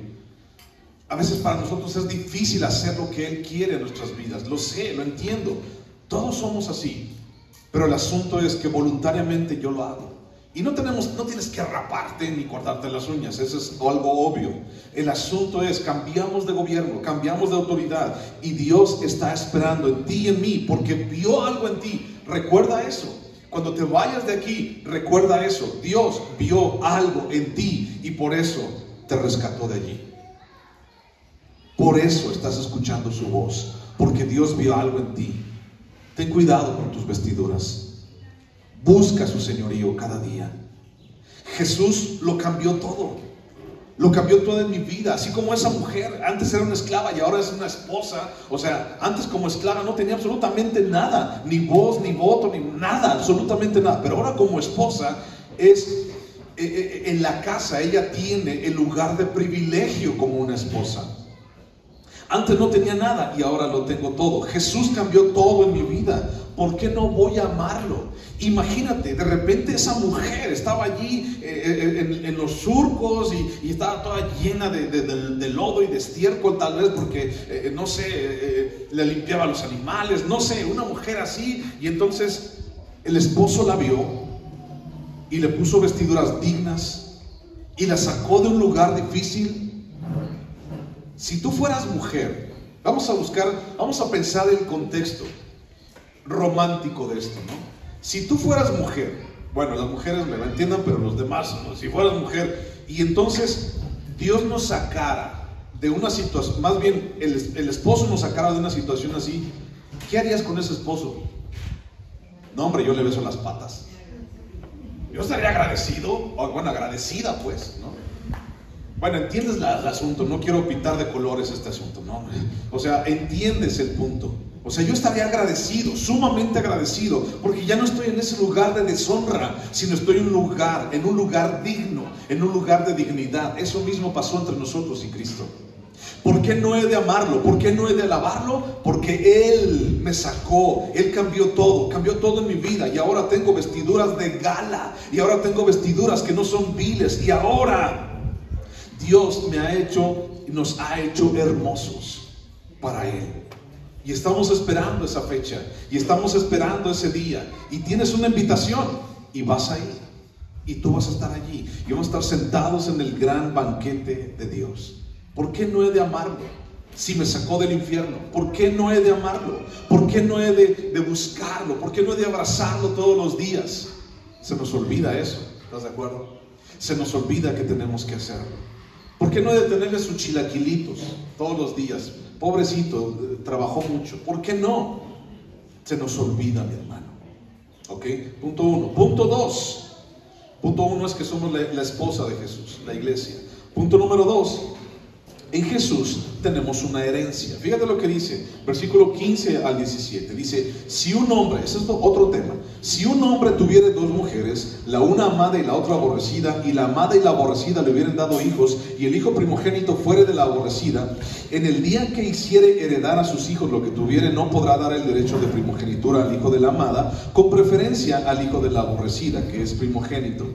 A veces para nosotros es difícil hacer lo que Él quiere en nuestras vidas. Lo sé, lo entiendo. Todos somos así. Pero el asunto es que voluntariamente yo lo hago. Y no tienes que raparte ni cortarte las uñas, eso es algo obvio. El asunto es, cambiamos de gobierno, cambiamos de autoridad y Dios está esperando en ti y en mí porque vio algo en ti. Recuerda eso. Cuando te vayas de aquí, recuerda eso. Dios vio algo en ti y por eso te rescató de allí. Por eso estás escuchando su voz, porque Dios vio algo en ti. Ten cuidado con tus vestiduras. Busca su señorío cada día. Jesús lo cambió todo. Lo cambió todo en mi vida. Así como esa mujer, antes era una esclava y ahora es una esposa. O sea, antes como esclava no tenía absolutamente nada. Ni voz, ni voto, ni nada. Absolutamente nada. Pero ahora como esposa en la casa ella tiene el lugar de privilegio como una esposa. Antes no tenía nada y ahora lo tengo todo. Jesús cambió todo en mi vida. ¿Por qué no voy a amarlo? Imagínate, de repente esa mujer estaba allí en los surcos y estaba toda llena de lodo y de estiércol, tal vez porque, no sé, le limpiaba a los animales, no sé, una mujer así. Y entonces el esposo la vio y le puso vestiduras dignas y la sacó de un lugar difícil. Si tú fueras mujer, vamos a pensar el contexto romántico de esto, ¿no? Si tú fueras mujer, bueno, las mujeres me lo entiendan, pero los demás, ¿no? Si fueras mujer y entonces Dios nos sacara de una situación, más bien el esposo nos sacara de una situación así, ¿qué harías con ese esposo? No, hombre, yo le beso las patas. Yo estaría agradecido, o bueno, agradecida pues, ¿no? Bueno, entiendes el asunto, no quiero pintar de colores este asunto, ¿no? O sea, entiendes el punto. O sea, yo estaría agradecido, sumamente agradecido, porque ya no estoy en ese lugar de deshonra, sino estoy en un lugar digno, en un lugar de dignidad. Eso mismo pasó entre nosotros y Cristo. ¿Por qué no he de amarlo? ¿Por qué no he de alabarlo? Porque Él me sacó, Él cambió todo en mi vida. Y ahora tengo vestiduras de gala, y ahora tengo vestiduras que no son viles. Y ahora Dios nos ha hecho hermosos para Él. Y estamos esperando esa fecha, y estamos esperando ese día, y tienes una invitación, y vas a ir, y tú vas a estar allí, y vamos a estar sentados en el gran banquete de Dios. ¿Por qué no he de amarlo? Si me sacó del infierno, ¿por qué no he de amarlo? ¿Por qué no he de buscarlo? ¿Por qué no he de abrazarlo todos los días? Se nos olvida eso, ¿estás de acuerdo? Se nos olvida que tenemos que hacerlo. ¿Por qué no he de tenerle sus chilaquilitos todos los días? Pobrecito, trabajó mucho. ¿Por qué no? Se nos olvida, mi hermano. ¿Ok? Punto uno. Punto dos. Punto uno es que somos la esposa de Jesús, la iglesia. Punto número dos. En Jesús tenemos una herencia. Fíjate lo que dice, versículo 15 al 17. Dice, si un hombre, ese es otro tema, si un hombre tuviere dos mujeres, la una amada y la otra aborrecida, y la amada y la aborrecida le hubieran dado hijos, y el hijo primogénito fuere de la aborrecida, en el día que hiciere heredar a sus hijos lo que tuviere, no podrá dar el derecho de primogenitura al hijo de la amada, con preferencia al hijo de la aborrecida, que es primogénito.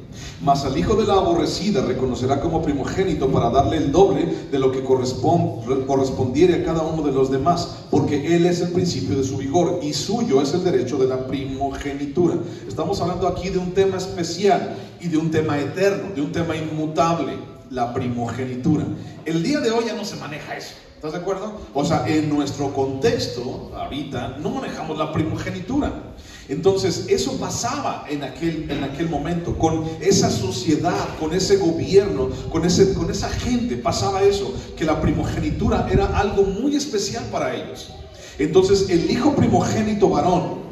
Mas al hijo de la aborrecida reconocerá como primogénito para darle el doble de lo que correspondiere a cada uno de los demás, porque él es el principio de su vigor, y suyo es el derecho de la primogenitura. Estamos hablando aquí de un tema especial y de un tema eterno, de un tema inmutable, la primogenitura. El día de hoy ya no se maneja eso. ¿Estás de acuerdo? O sea, en nuestro contexto, ahorita, no manejamos la primogenitura. Entonces, eso pasaba en aquel momento, con esa sociedad, con ese gobierno, con esa gente, pasaba eso, que la primogenitura era algo muy especial para ellos. Entonces, el hijo primogénito varón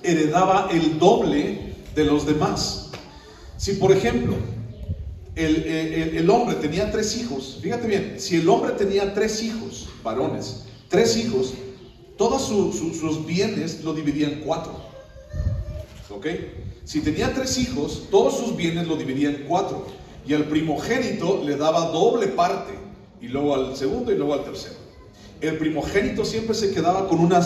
heredaba el doble de los demás. Si, por ejemplo, el hombre tenía 3 hijos, fíjate bien, si el hombre tenía 3 hijos, varones, 3 hijos, todos sus bienes lo dividía en 4. ¿Ok? Si tenía 3 hijos, todos sus bienes lo dividía en 4. Y al primogénito le daba doble parte, y luego al segundo y luego al tercero. El primogénito siempre se quedaba con una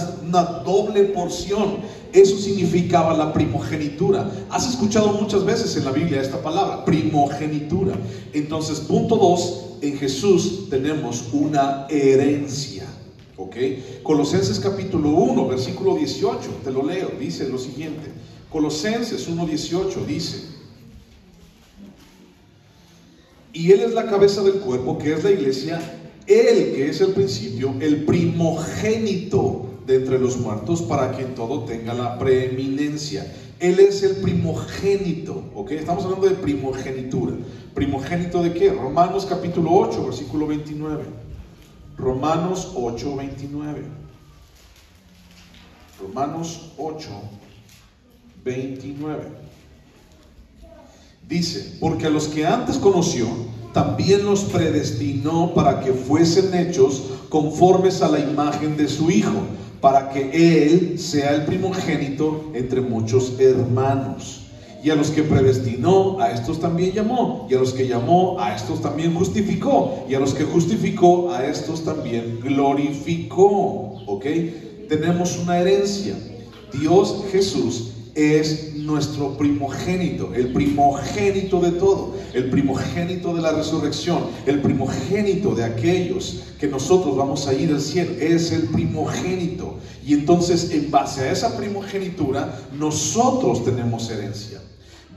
doble porción. Eso significaba la primogenitura. Has escuchado muchas veces en la Biblia esta palabra, primogenitura. Entonces, punto 2, en Jesús tenemos una herencia. ¿Ok? Colosenses capítulo 1, versículo 18, te lo leo, dice lo siguiente. Colosenses 1:18 dice: y Él es la cabeza del cuerpo, que es la iglesia, Él que es el principio, el primogénito de entre los muertos, para que en todo tenga la preeminencia. Él es el primogénito, ¿ok? Estamos hablando de primogenitura. ¿Primogénito de qué? Romanos capítulo 8, versículo 29. Romanos 8, 29. Romanos 8, 29. Dice: porque a los que antes conoció, también los predestinó para que fuesen hechos conformes a la imagen de su Hijo, para que Él sea el primogénito entre muchos hermanos. Y a los que predestinó, a estos también llamó. Y a los que llamó, a estos también justificó. Y a los que justificó, a estos también glorificó. ¿Ok? Tenemos una herencia. Dios Jesús es nuestro primogénito, el primogénito de todo, el primogénito de la resurrección, el primogénito de aquellos que nosotros vamos a ir al cielo. Es el primogénito. Y entonces, en base a esa primogenitura, nosotros tenemos herencia.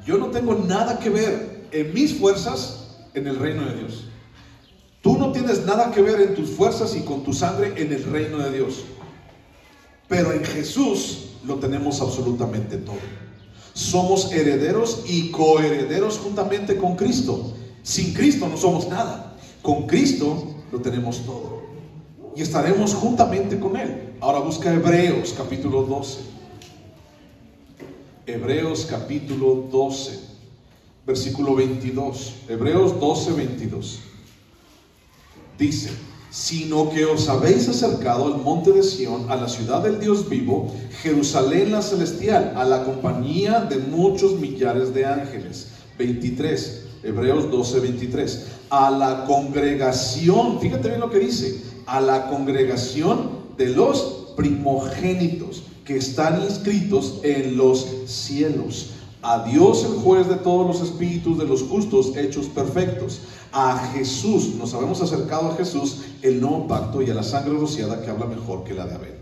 Yo no tengo nada que ver en mis fuerzas en el reino de Dios. Tú no tienes nada que ver en tus fuerzas y con tu sangre en el reino de Dios. Pero en Jesús lo tenemos absolutamente todo. Somos herederos y coherederos juntamente con Cristo. Sin Cristo no somos nada. Con Cristo lo tenemos todo. Y estaremos juntamente con Él. Ahora busca Hebreos capítulo 12. Hebreos capítulo 12, versículo 22. Hebreos 12, 22. Dice: sino que os habéis acercado al monte de Sión, a la ciudad del Dios vivo, Jerusalén la celestial, a la compañía de muchos millares de ángeles. 23, Hebreos 12, 23. A la congregación, fíjate bien lo que dice, a la congregación de los primogénitos que están inscritos en los cielos. A Dios el juez de todos los espíritus de los justos hechos perfectos. A Jesús, nos habemos acercado a Jesús, el nuevo pacto, y a la sangre rociada que habla mejor que la de Abel.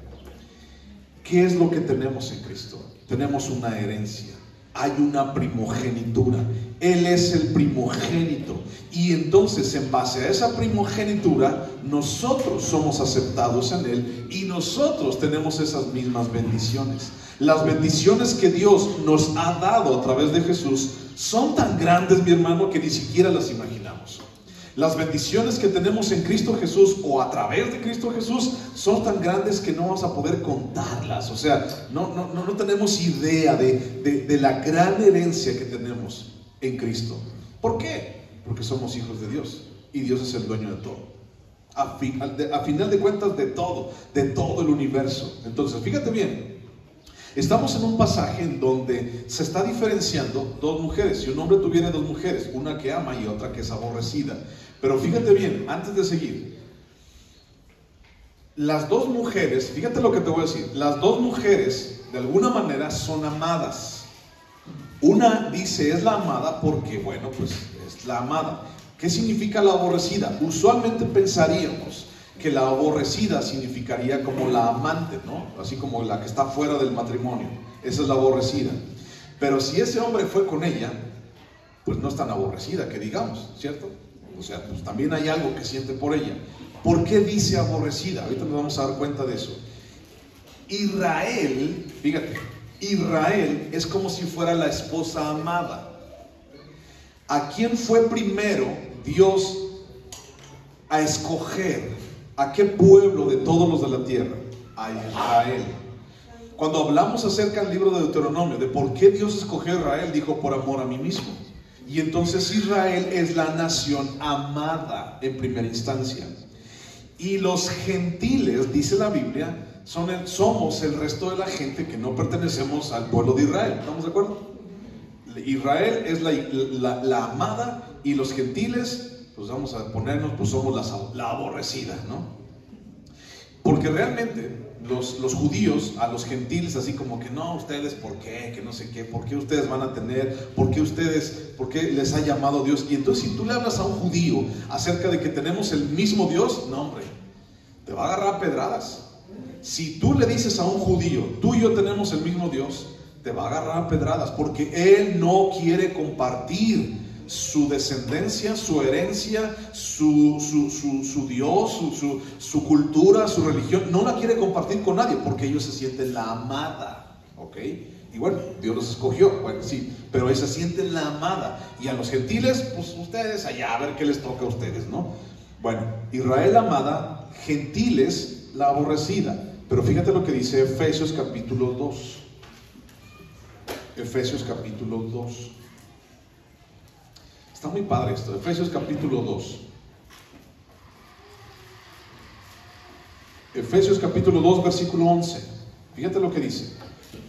¿Qué es lo que tenemos en Cristo? Tenemos una herencia. Hay una primogenitura. Él es el primogénito. Y entonces, en base a esa primogenitura, nosotros somos aceptados en Él y nosotros tenemos esas mismas bendiciones. Las bendiciones que Dios nos ha dado a través de Jesús son tan grandes, mi hermano, que ni siquiera las imaginamos. Las bendiciones que tenemos en Cristo Jesús o a través de Cristo Jesús son tan grandes que no vamos a poder contarlas. O sea, no tenemos idea de la gran herencia que tenemos en Cristo. ¿Por qué? Porque somos hijos de Dios y Dios es el dueño de todo. a final de cuentas de todo el universo. Entonces, fíjate bien, estamos en un pasaje en donde se está diferenciando dos mujeres. Si un hombre tuviera dos mujeres, una que ama y otra que es aborrecida. Pero fíjate bien, antes de seguir, las dos mujeres, fíjate lo que te voy a decir, las dos mujeres de alguna manera son amadas. Una dice es la amada porque, bueno, pues es la amada. ¿Qué significa la aborrecida? Usualmente pensaríamos que la aborrecida significaría como la amante, ¿no? Así como la que está fuera del matrimonio. Esa es la aborrecida. Pero si ese hombre fue con ella, pues no es tan aborrecida que digamos, ¿cierto? O sea, pues también hay algo que siente por ella. ¿Por qué dice aborrecida? Ahorita nos vamos a dar cuenta de eso. Israel, fíjate, Israel es como si fuera la esposa amada. ¿A quién fue primero Dios a escoger? ¿A qué pueblo de todos los de la tierra? A Israel. Cuando hablamos acerca del libro de Deuteronomio, de por qué Dios escogió a Israel, dijo por amor a mí mismo. Y entonces Israel es la nación amada en primera instancia. Y los gentiles, dice la Biblia, somos el resto de la gente que no pertenecemos al pueblo de Israel. ¿Estamos de acuerdo? Israel es la amada y los gentiles, pues vamos a ponernos, pues somos la aborrecida, ¿no? Porque realmente los judíos a los gentiles así como que no, ustedes ¿por qué? Que no sé qué, ¿por qué ustedes van a tener? ¿Por qué les ha llamado Dios? Y entonces si tú le hablas a un judío acerca de que tenemos el mismo Dios, no hombre, te va a agarrar a pedradas. Si tú le dices a un judío, tú y yo tenemos el mismo Dios, te va a agarrar a pedradas, porque él no quiere compartir su descendencia, su herencia, su Dios, su cultura, su religión. No la quiere compartir con nadie, porque ellos se sienten la amada, ¿ok? Y bueno, Dios los escogió, bueno, sí, pero ellos se sienten la amada. Y a los gentiles, pues ustedes allá, a ver qué les toca a ustedes, ¿no? Bueno, Israel amada, gentiles la aborrecida. Pero fíjate lo que dice Efesios capítulo 2. Efesios capítulo 2. Está muy padre esto. Efesios capítulo 2. Efesios capítulo 2, versículo 11. Fíjate lo que dice.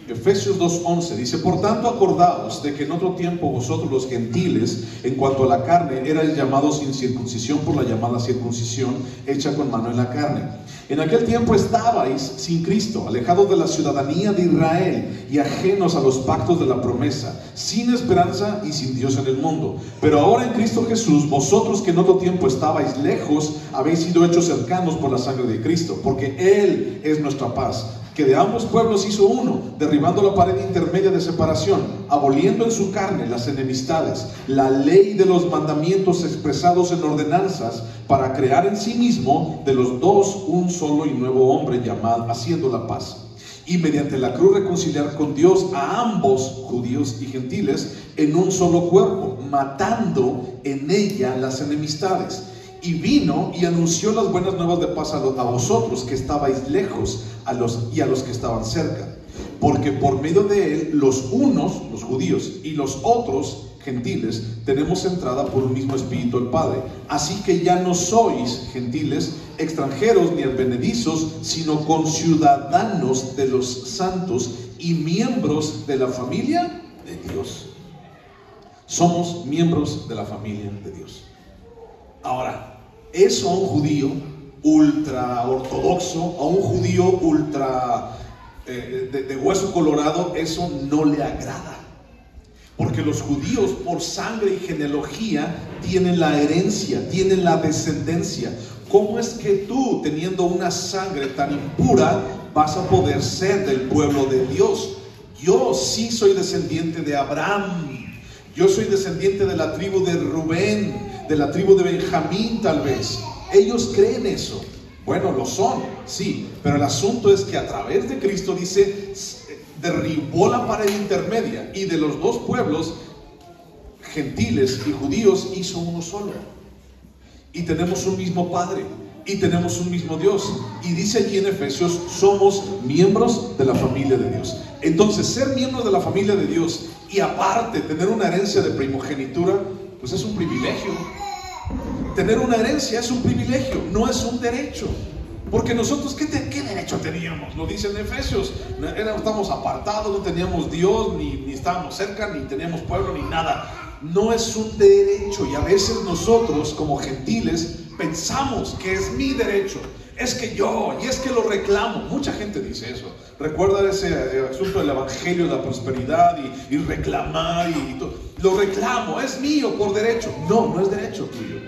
Efesios 2:11 dice: por tanto acordaos de que en otro tiempo vosotros los gentiles, en cuanto a la carne, erais llamados sin circuncisión por la llamada circuncisión hecha con mano en la carne. En aquel tiempo estabais sin Cristo, alejados de la ciudadanía de Israel y ajenos a los pactos de la promesa, sin esperanza y sin Dios en el mundo. Pero ahora en Cristo Jesús, vosotros que en otro tiempo estabais lejos, habéis sido hechos cercanos por la sangre de Cristo, porque Él es nuestra paz, que de ambos pueblos hizo uno, derribando la pared intermedia de separación, aboliendo en su carne las enemistades, la ley de los mandamientos expresados en ordenanzas, para crear en sí mismo de los dos un solo y nuevo hombre, llamado, haciendo la paz, y mediante la cruz reconciliar con Dios a ambos, judíos y gentiles, en un solo cuerpo, matando en ella las enemistades. Y vino y anunció las buenas nuevas de paz a vosotros que estabais lejos, y a los que estaban cerca. Porque por medio de él, los unos, los judíos, y los otros, gentiles, tenemos entrada por un mismo espíritu al Padre. Así que ya no sois gentiles, extranjeros ni advenedizos, sino conciudadanos de los santos y miembros de la familia de Dios. Somos miembros de la familia de Dios. Ahora, eso a un judío ultra ortodoxo, a un judío ultra de hueso colorado, eso no le agrada. Porque los judíos por sangre y genealogía tienen la herencia, tienen la descendencia. ¿Cómo es que tú, teniendo una sangre tan impura, vas a poder ser del pueblo de Dios? Yo sí soy descendiente de Abraham. Yo soy descendiente de la tribu de Rubén, de la tribu de Benjamín tal vez. Ellos creen eso. Bueno, lo son, sí, pero el asunto es que a través de Cristo, dice, derribó la pared intermedia y de los dos pueblos, gentiles y judíos, hizo uno solo. Y tenemos un mismo Padre y tenemos un mismo Dios. Y dice allí en Efesios, somos miembros de la familia de Dios. Entonces, ser miembros de la familia de Dios y aparte tener una herencia de primogenitura, pues es un privilegio. Tener una herencia es un privilegio, no es un derecho. Porque nosotros, ¿qué derecho teníamos? Lo dice en Efesios, estábamos apartados, no teníamos Dios, ni estábamos cerca, ni teníamos pueblo, ni nada. No es un derecho, y a veces nosotros como gentiles pensamos que es mi derecho. Es que yo, y es que lo reclamo. Mucha gente dice eso. Recuerda ese asunto del evangelio, de la prosperidad y reclamar y todo. Lo reclamo, es mío por derecho. No, no es derecho tuyo.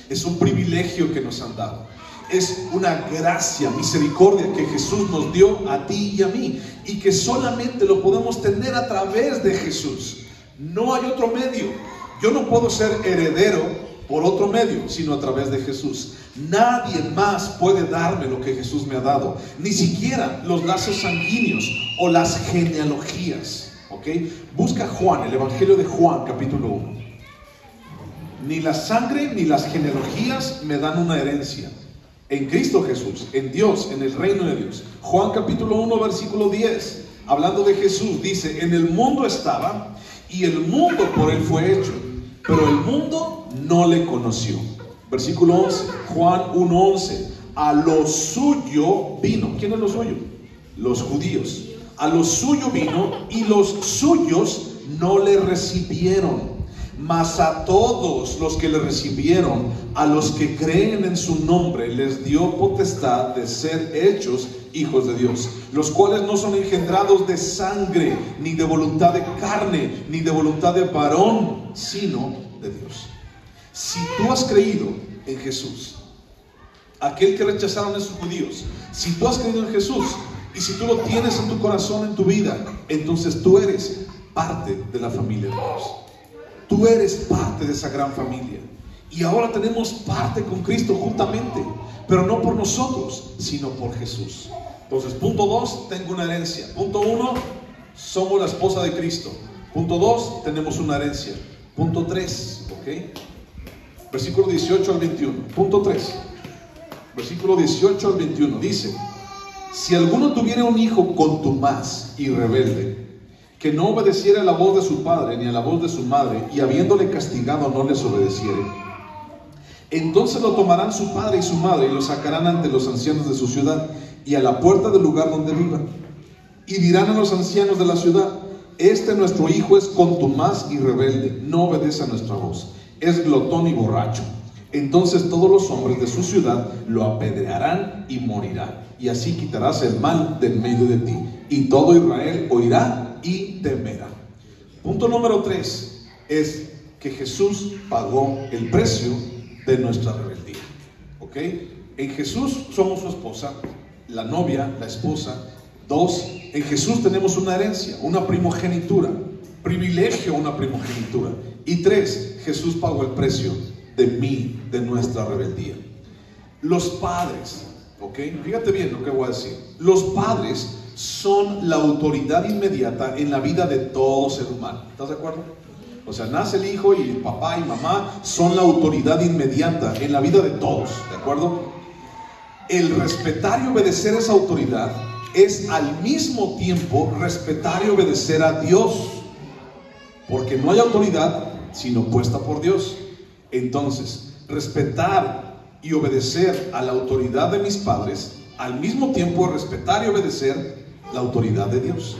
Es un privilegio que nos han dado. Es una gracia, misericordia que Jesús nos dio a ti y a mí, y que solamente lo podemos tener a través de Jesús. No hay otro medio. Yo no puedo ser heredero por otro medio, sino a través de Jesús. Nadie más puede darme lo que Jesús me ha dado, ni siquiera los lazos sanguíneos o las genealogías. ¿Ok? Busca Juan, el Evangelio de Juan, capítulo 1. Ni la sangre ni las genealogías me dan una herencia. En Cristo Jesús, en Dios, en el reino de Dios. Juan capítulo 1, versículo 10, hablando de Jesús, dice: en el mundo estaba, y el mundo por él fue hecho, pero el mundo no le conoció. Versículo 11, Juan 1:11, a lo suyo vino. ¿Quién es lo suyo? Los judíos. A lo suyo vino, y los suyos no le recibieron. Mas a todos los que le recibieron, a los que creen en su nombre, les dio potestad de ser hechos hijos de Dios, los cuales no son engendrados de sangre, ni de voluntad de carne, ni de voluntad de varón, sino de Dios. Si tú has creído en Jesús, aquel que rechazaron esos judíos, si tú has creído en Jesús, y si tú lo tienes en tu corazón, en tu vida, entonces tú eres parte de la familia de Dios. Tú eres parte de esa gran familia. Y ahora tenemos parte con Cristo juntamente, pero no por nosotros, sino por Jesús. Entonces, punto 2, tengo una herencia. Punto 1, somos la esposa de Cristo. Punto 2, tenemos una herencia. Punto 3, ¿ok? Versículo 18 al 21. Punto 3, versículo 18 al 21, dice: si alguno tuviera un hijo contumaz y rebelde, que no obedeciera a la voz de su padre ni a la voz de su madre, y habiéndole castigado no les obedeciere, entonces lo tomarán su padre y su madre y lo sacarán ante los ancianos de su ciudad y a la puerta del lugar donde viva, y dirán a los ancianos de la ciudad: este nuestro hijo es contumaz y rebelde, no obedece a nuestra voz, es glotón y borracho. Entonces todos los hombres de su ciudad lo apedrearán y morirá, y así quitarás el mal del medio de ti, y todo Israel oirá y temerá. Punto número 3 es que Jesús pagó el precio de nuestra rebeldía. ¿Ok? En Jesús somos su esposa, la novia, la esposa. 2, en Jesús tenemos una herencia, una primogenitura, privilegio, una primogenitura. Y 3, Jesús pagó el precio de nuestra rebeldía. Los padres, ¿ok? Fíjate bien lo que voy a decir. Los padres son la autoridad inmediata en la vida de todo ser humano. ¿Estás de acuerdo? O sea, nace el hijo y el papá y mamá son la autoridad inmediata en la vida de todos. ¿De acuerdo? El respetar y obedecer esa autoridad es al mismo tiempo respetar y obedecer a Dios, porque no hay autoridad sino puesta por Dios. Entonces, respetar y obedecer a la autoridad de mis padres, al mismo tiempo respetar y obedecer la autoridad de Dios.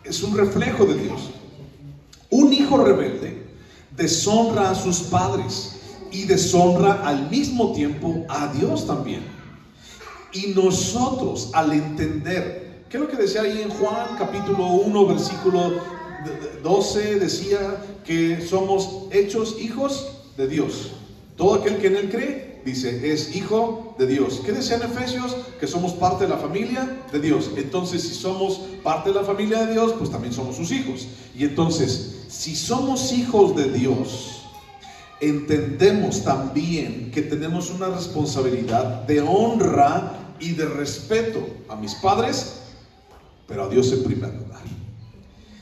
Es un reflejo de Dios. Un hijo rebelde deshonra a sus padres y deshonra al mismo tiempo a Dios también. Y nosotros, al entender, ¿qué es lo que decía ahí en Juan capítulo 1 versículo 12? Decía que somos hechos hijos de Dios. Todo aquel que en él cree, dice, es hijo de Dios. ¿Qué decía en Efesios? Que somos parte de la familia de Dios. Entonces, si somos parte de la familia de Dios, pues también somos sus hijos. Y entonces, si somos hijos de Dios, entendemos también que tenemos una responsabilidad de honra y de respeto a mis padres, pero a Dios en primer lugar.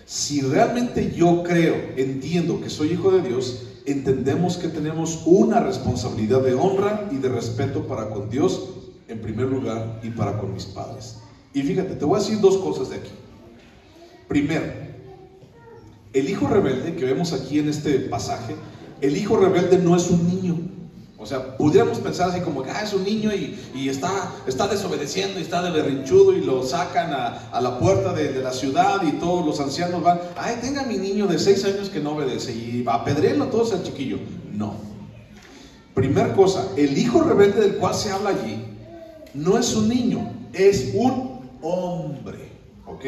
Si realmente yo creo, entiendo que soy hijo de Dios, entendemos que tenemos una responsabilidad de honra y de respeto para con Dios en primer lugar y para con mis padres. Y fíjate, te voy a decir dos cosas de aquí. Primero, el hijo rebelde que vemos aquí en este pasaje, el hijo rebelde no es un niño. O sea, pudiéramos pensar así como que es un niño y está desobedeciendo y está de berrinchudo y lo sacan a la puerta de la ciudad y todos los ancianos van, tenga mi niño de 6 años que no obedece y apedréenlo todos al chiquillo. No. Primer cosa, el hijo rebelde del cual se habla allí no es un niño, es un hombre, ¿ok?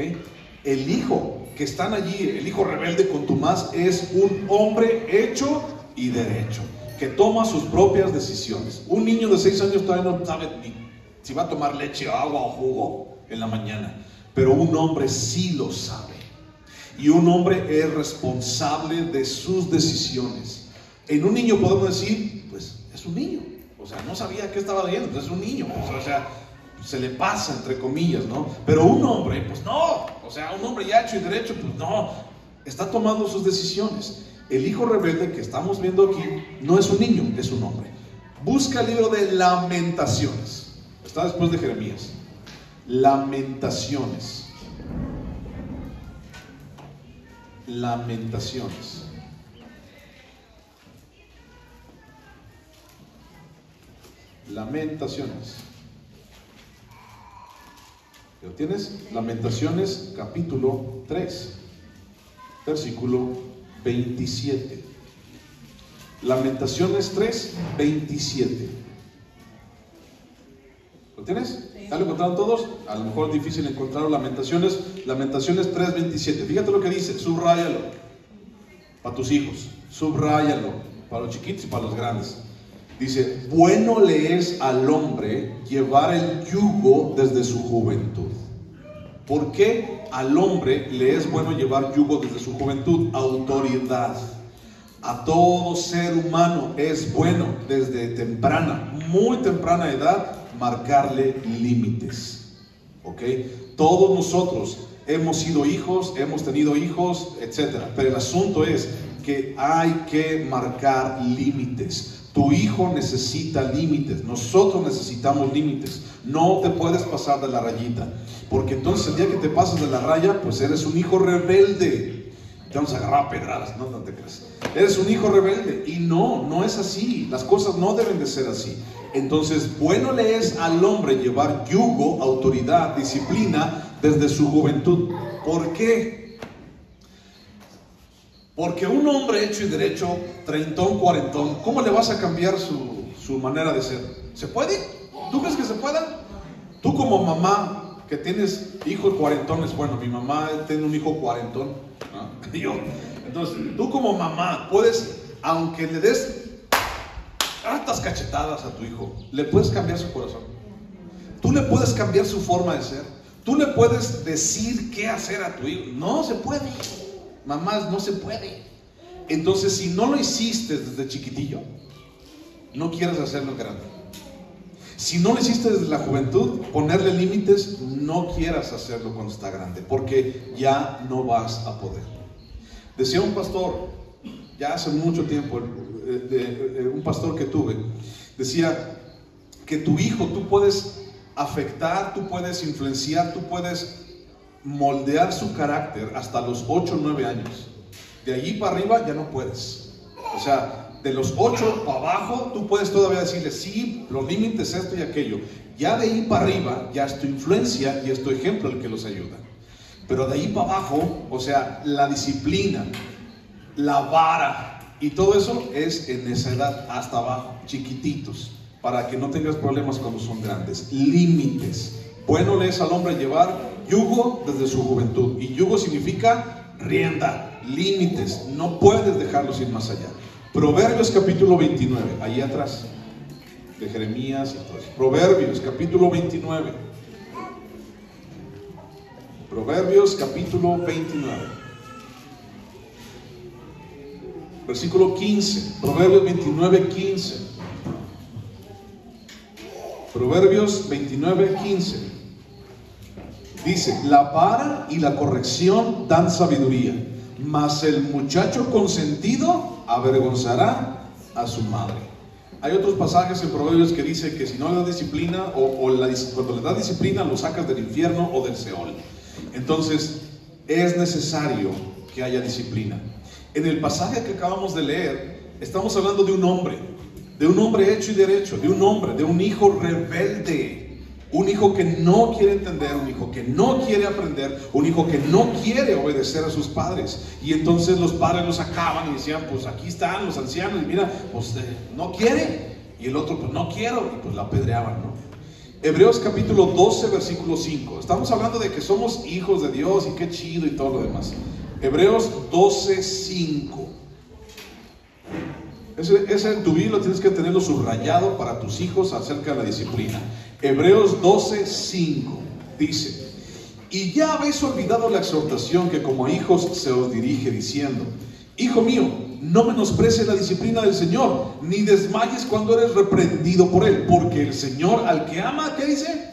El hijo que están allí, el hijo rebelde contumaz, es un hombre hecho y derecho, que toma sus propias decisiones. Un niño de 6 años todavía no sabe ni si va a tomar leche, agua o jugo en la mañana, pero un hombre sí lo sabe. Y un hombre es responsable de sus decisiones. En un niño podemos decir, pues es un niño, o sea, no sabía qué estaba viendo, pues es un niño, pues, o sea, se le pasa entre comillas, ¿no? Pero un hombre, pues no, o sea, un hombre ya hecho y derecho, pues no, está tomando sus decisiones. El hijo rebelde que estamos viendo aquí no es un niño, es un hombre. Busca el libro de Lamentaciones. Está después de Jeremías. Lamentaciones. Lamentaciones. Lamentaciones. ¿Lo tienes? Lamentaciones capítulo 3, versículo 27. Lamentaciones 3, 27. ¿Lo tienes? ¿Ya lo encontraron todos? A lo mejor es difícil encontrar Lamentaciones 3, 27. Fíjate lo que dice, subráyalo para tus hijos, subráyalo para los chiquitos y para los grandes. Dice, bueno le es al hombre llevar el yugo desde su juventud. ¿Por qué al hombre le es bueno llevar yugo desde su juventud? Autoridad. A todo ser humano es bueno desde temprana, muy temprana edad, marcarle límites. ¿Ok? Todos nosotros hemos sido hijos, hemos tenido hijos, etc. Pero el asunto es que hay que marcar límites. Tu hijo necesita límites, nosotros necesitamos límites. No te puedes pasar de la rayita, porque entonces el día que te pasas de la raya, pues eres un hijo rebelde. Te vamos a agarrar a pedradas, no te creas. Eres un hijo rebelde, y no es así. Las cosas no deben de ser así. Entonces, bueno le es al hombre llevar yugo, autoridad, disciplina desde su juventud. ¿Por qué? Porque un hombre hecho y derecho, treintón, cuarentón, ¿cómo le vas a cambiar su manera de ser? ¿Se puede? ¿Tú crees que se pueda? Tú como mamá que tienes hijos cuarentones, bueno, mi mamá tiene un hijo cuarentón, ¿no? Yo. Entonces, tú como mamá puedes, aunque le des hartas cachetadas a tu hijo, le puedes cambiar su corazón. Tú le puedes cambiar su forma de ser. Tú le puedes decir qué hacer a tu hijo. No se puede. Mamás, no se puede. Entonces, si no lo hiciste desde chiquitillo, no quieres hacerlo grande. Si no lo hiciste desde la juventud, ponerle límites, no quieras hacerlo cuando está grande, porque ya no vas a poder. Decía un pastor, ya hace mucho tiempo, un pastor que tuve, decía que tu hijo tú puedes afectar, tú puedes influenciar, tú puedes moldear su carácter hasta los 8 o 9 años. De allí para arriba ya no puedes. O sea, de los 8 para abajo tú puedes todavía decirle sí, los límites, esto y aquello. Ya de ahí para arriba ya es tu influencia y es tu ejemplo el que los ayuda. Pero de ahí para abajo, o sea, la disciplina, la vara y todo eso es en esa edad hasta abajo, chiquititos, para que no tengas problemas cuando son grandes. Límites. Bueno le es al hombre llevar yugo desde su juventud. Y yugo significa rienda, límites. No puedes dejarlos ir más allá. Proverbios capítulo 29, ahí atrás de Jeremías y todo eso. Proverbios capítulo 29. Proverbios capítulo 29. Versículo 15. Proverbios 29, 15. Proverbios 29, 15. Dice, la vara y la corrección dan sabiduría, mas el muchacho consentido avergonzará a su madre. Hay otros pasajes en Proverbios que dice que si no le das disciplina, cuando le das disciplina lo sacas del infierno o del Seol. Entonces es necesario que haya disciplina. En el pasaje que acabamos de leer, estamos hablando de un hombre de un hombre hecho y derecho, de un hombre, de un hijo rebelde, un hijo que no quiere entender, un hijo que no quiere aprender, un hijo que no quiere obedecer a sus padres. Y entonces los padres los sacaban y decían, pues aquí están los ancianos, y mira, pues no quiere. Y el otro, pues no quiero, y pues la apedreaban, ¿no? Hebreos capítulo 12, versículo 5. Estamos hablando de que somos hijos de Dios y qué chido y todo lo demás. Hebreos 12, 5. Ese en tu Biblia tienes que tenerlo subrayado para tus hijos acerca de la disciplina. Hebreos 12, 5 dice: y ya habéis olvidado la exhortación que como a hijos se os dirige, diciendo: hijo mío, no menosprecies la disciplina del Señor, ni desmayes cuando eres reprendido por Él, porque el Señor al que ama, ¿qué dice?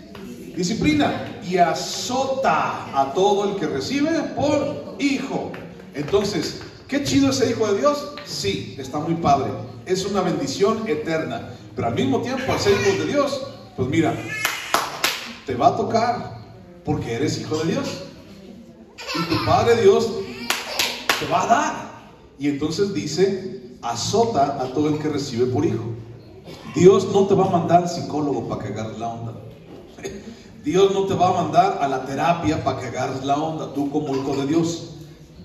Disciplina, y azota a todo el que recibe por hijo. Entonces, ¿qué chido ese hijo de Dios? Sí, está muy padre, es una bendición eterna, pero al mismo tiempo, al ser hijos de Dios, pues mira, te va a tocar, porque eres hijo de Dios, y tu Padre Dios te va a dar. Y entonces dice: azota a todo el que recibe por hijo. Dios no te va a mandar al psicólogo para que agarres la onda. Dios no te va a mandar a la terapia para que agarres la onda. Tú como hijo de Dios,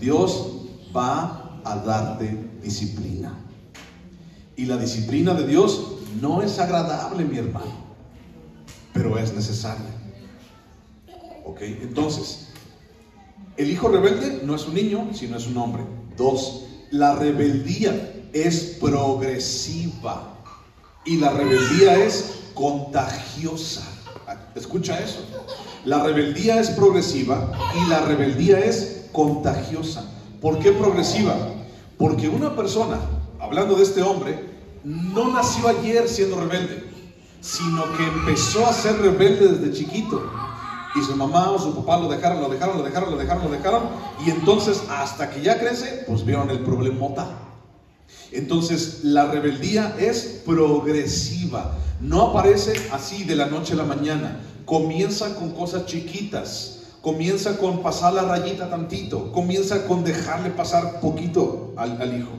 Dios va a darte disciplina. Y la disciplina de Dios no es agradable, mi hermano, pero es necesaria. ¿Ok? Entonces, el hijo rebelde no es un niño, sino es un hombre. 2. La rebeldía es progresiva y la rebeldía es contagiosa. Escucha eso. La rebeldía es progresiva y la rebeldía es contagiosa. ¿Por qué progresiva? Porque una persona, hablando de este hombre, no nació ayer siendo rebelde, sino que empezó a ser rebelde desde chiquito. Y su mamá o su papá lo dejaron, y entonces hasta que ya crece, pues vieron el problemota. Entonces la rebeldía es progresiva, no aparece así de la noche a la mañana. Comienza con cosas chiquitas, comienza con pasar la rayita tantito, comienza con dejarle pasar poquito al hijo.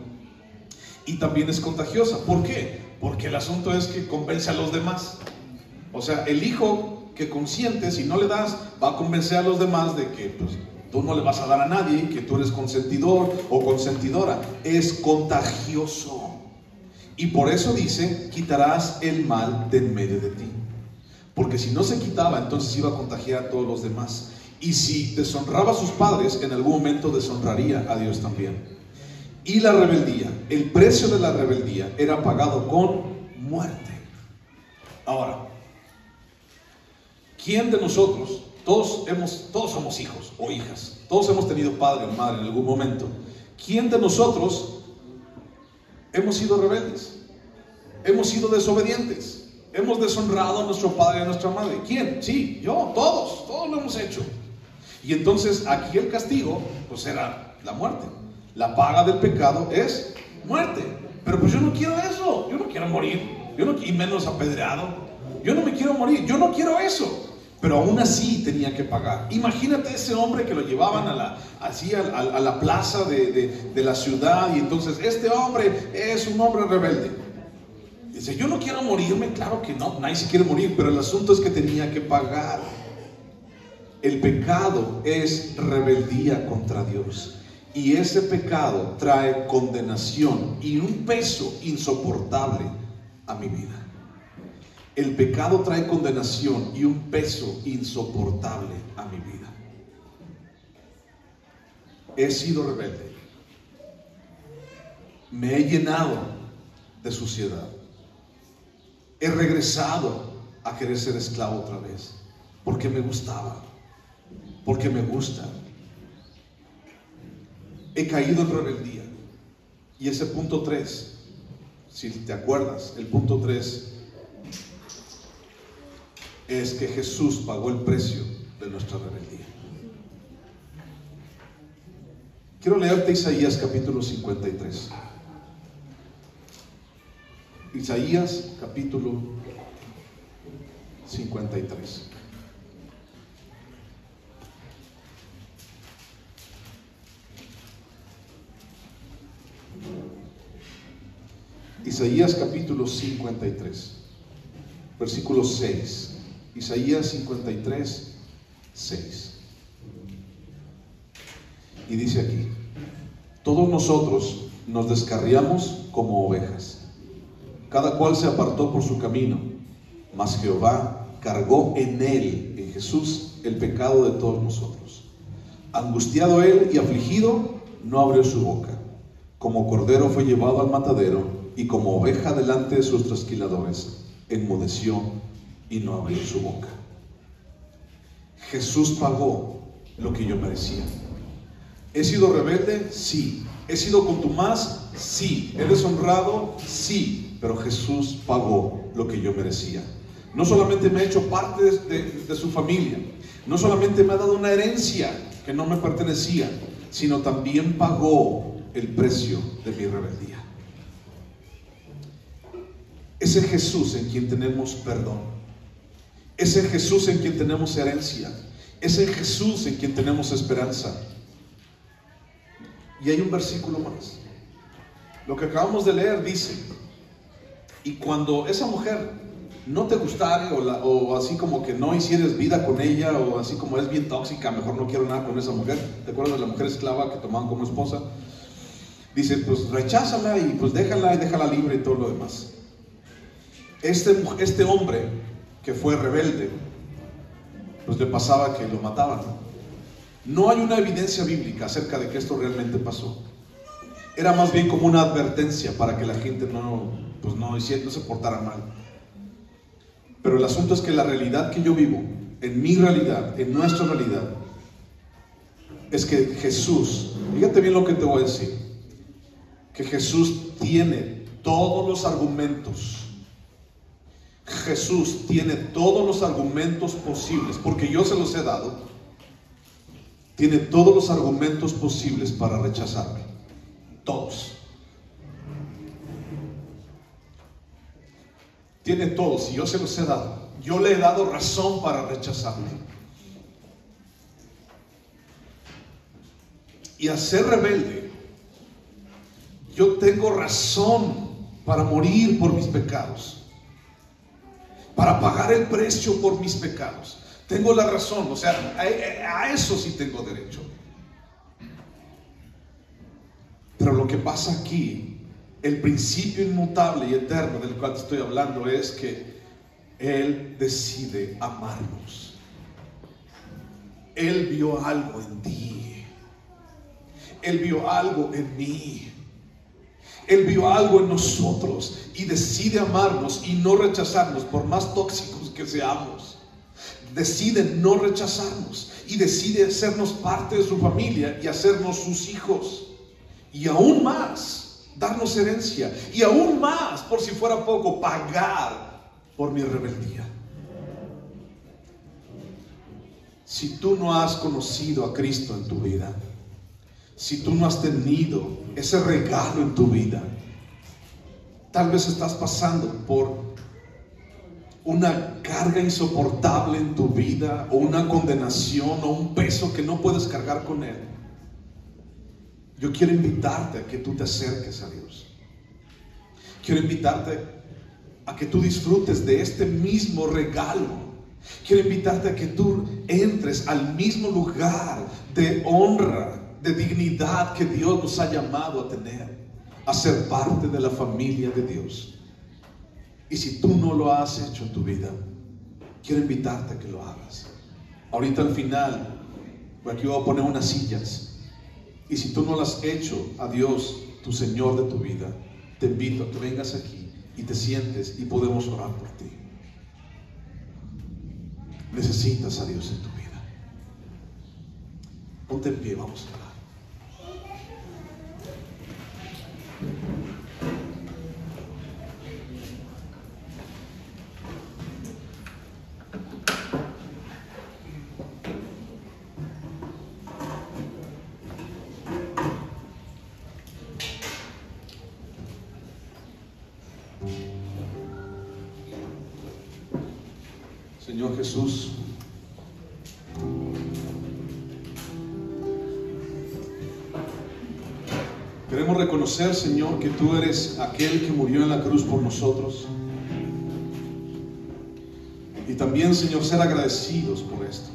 Y también es contagiosa. ¿Por qué? Porque el asunto es que convence a los demás. O sea, el hijo que consiente, si no le das, va a convencer a los demás de que pues, tú no le vas a dar a nadie, que tú eres consentidor o consentidora. Es contagioso. Y por eso dice: quitarás el mal de en medio de ti. Porque si no se quitaba, entonces iba a contagiar a todos los demás. Y si deshonraba a sus padres, en algún momento deshonraría a Dios también. Y la rebeldía, el precio de la rebeldía era pagado con muerte. Ahora, ¿quién de nosotros, todos somos hijos o hijas, todos hemos tenido padre o madre en algún momento? ¿Quién de nosotros hemos sido rebeldes? Hemos sido desobedientes, hemos deshonrado a nuestro padre y a nuestra madre. ¿Quién? Sí, yo, todos lo hemos hecho. Y entonces aquí el castigo pues era la muerte. La paga del pecado es muerte. Pero pues yo no quiero eso, yo no quiero morir, y menos apedreado. Yo no me quiero morir, yo no quiero eso. Pero aún así tenía que pagar. Imagínate ese hombre que lo llevaban a la plaza de la ciudad, y entonces este hombre es un hombre rebelde. Dice: yo no quiero morirme. Claro que no, nadie se quiere morir, pero el asunto es que tenía que pagar. El pecado es rebeldía contra Dios, y ese pecado trae condenación y un peso insoportable a mi vida. El pecado trae condenación y un peso insoportable a mi vida. He sido rebelde. Me he llenado de suciedad. He regresado a querer ser esclavo otra vez, porque me gustaba, porque me gusta. He caído en rebeldía. Y ese punto 3, si te acuerdas, el punto 3 es que Jesús pagó el precio de nuestra rebeldía. Quiero leerte Isaías capítulo 53. Isaías capítulo 53. Isaías capítulo 53, versículo 6. Isaías 53, 6. Y dice aquí: todos nosotros nos descarriamos como ovejas, cada cual se apartó por su camino, mas Jehová cargó en él, en Jesús, el pecado de todos nosotros. Angustiado él y afligido, no abrió su boca. Como cordero fue llevado al matadero, y como oveja delante de sus trasquiladores, enmudeció y no abrió su boca. Jesús pagó lo que yo merecía. ¿He sido rebelde? Sí. ¿He sido contumaz? Sí. ¿He deshonrado? Sí. Pero Jesús pagó lo que yo merecía. No solamente me ha hecho parte de su familia, no solamente me ha dado una herencia que no me pertenecía, sino también pagó el precio de mi rebeldía. Ese Jesús en quien tenemos perdón, ese Jesús en quien tenemos herencia, ese Jesús en quien tenemos esperanza. Y hay un versículo más. Lo que acabamos de leer dice: y cuando esa mujer no te gustare, o así como que no hicieres vida con ella, o así como es bien tóxica, mejor no quiero nada con esa mujer. ¿Te acuerdas de la mujer esclava que tomaban como esposa? Dice, pues recházala y pues déjala libre y todo lo demás. Este hombre que fue rebelde, pues le pasaba que lo mataban. No hay una evidencia bíblica acerca de que esto realmente pasó. Era más bien como una advertencia para que la gente no se portara mal. Pero el asunto es que la realidad que yo vivo, en mi realidad, en nuestra realidad, es que Jesús, fíjate bien lo que te voy a decir, que Jesús tiene todos los argumentos. Jesús tiene todos los argumentos posibles, porque yo se los he dado. Tiene todos los argumentos posibles para rechazarme. Todos. Tiene todos, y yo se los he dado. Yo le he dado razón para rechazarme. Y a ser rebelde, yo tengo razón para morir por mis pecados, para pagar el precio por mis pecados. Tengo la razón, o sea, a eso sí tengo derecho. Pero lo que pasa aquí, el principio inmutable y eterno del cual te estoy hablando, es que Él decide amarnos. Él vio algo en ti. Él vio algo en mí. Él vio algo en nosotros y decide amarnos y no rechazarnos, por más tóxicos que seamos. Decide no rechazarnos y decide hacernos parte de su familia y hacernos sus hijos. Y aún más, darnos herencia. Y aún más, por si fuera poco, pagar por mi rebeldía. Si tú no has conocido a Cristo en tu vida, si tú no has tenido ese regalo en tu vida, tal vez estás pasando por una carga insoportable en tu vida, o una condenación, o un peso que no puedes cargar con él. Yo quiero invitarte a que tú te acerques a Dios. Quiero invitarte a que tú disfrutes de este mismo regalo. Quiero invitarte a que tú entres al mismo lugar de honra, de dignidad que Dios nos ha llamado a tener, a ser parte de la familia de Dios. Y si tú no lo has hecho en tu vida, quiero invitarte a que lo hagas. Ahorita al final, aquí voy a poner unas sillas. Y si tú no lo has hecho a Dios, tu Señor de tu vida, te invito a que vengas aquí y te sientes y podemos orar por ti. Necesitas a Dios en tu vida. Ponte en pie, vamos a orar. Señor Jesús, Queremos reconocer, Señor, que tú eres aquel que murió en la cruz por nosotros. Y también, Señor, ser agradecidos por esto.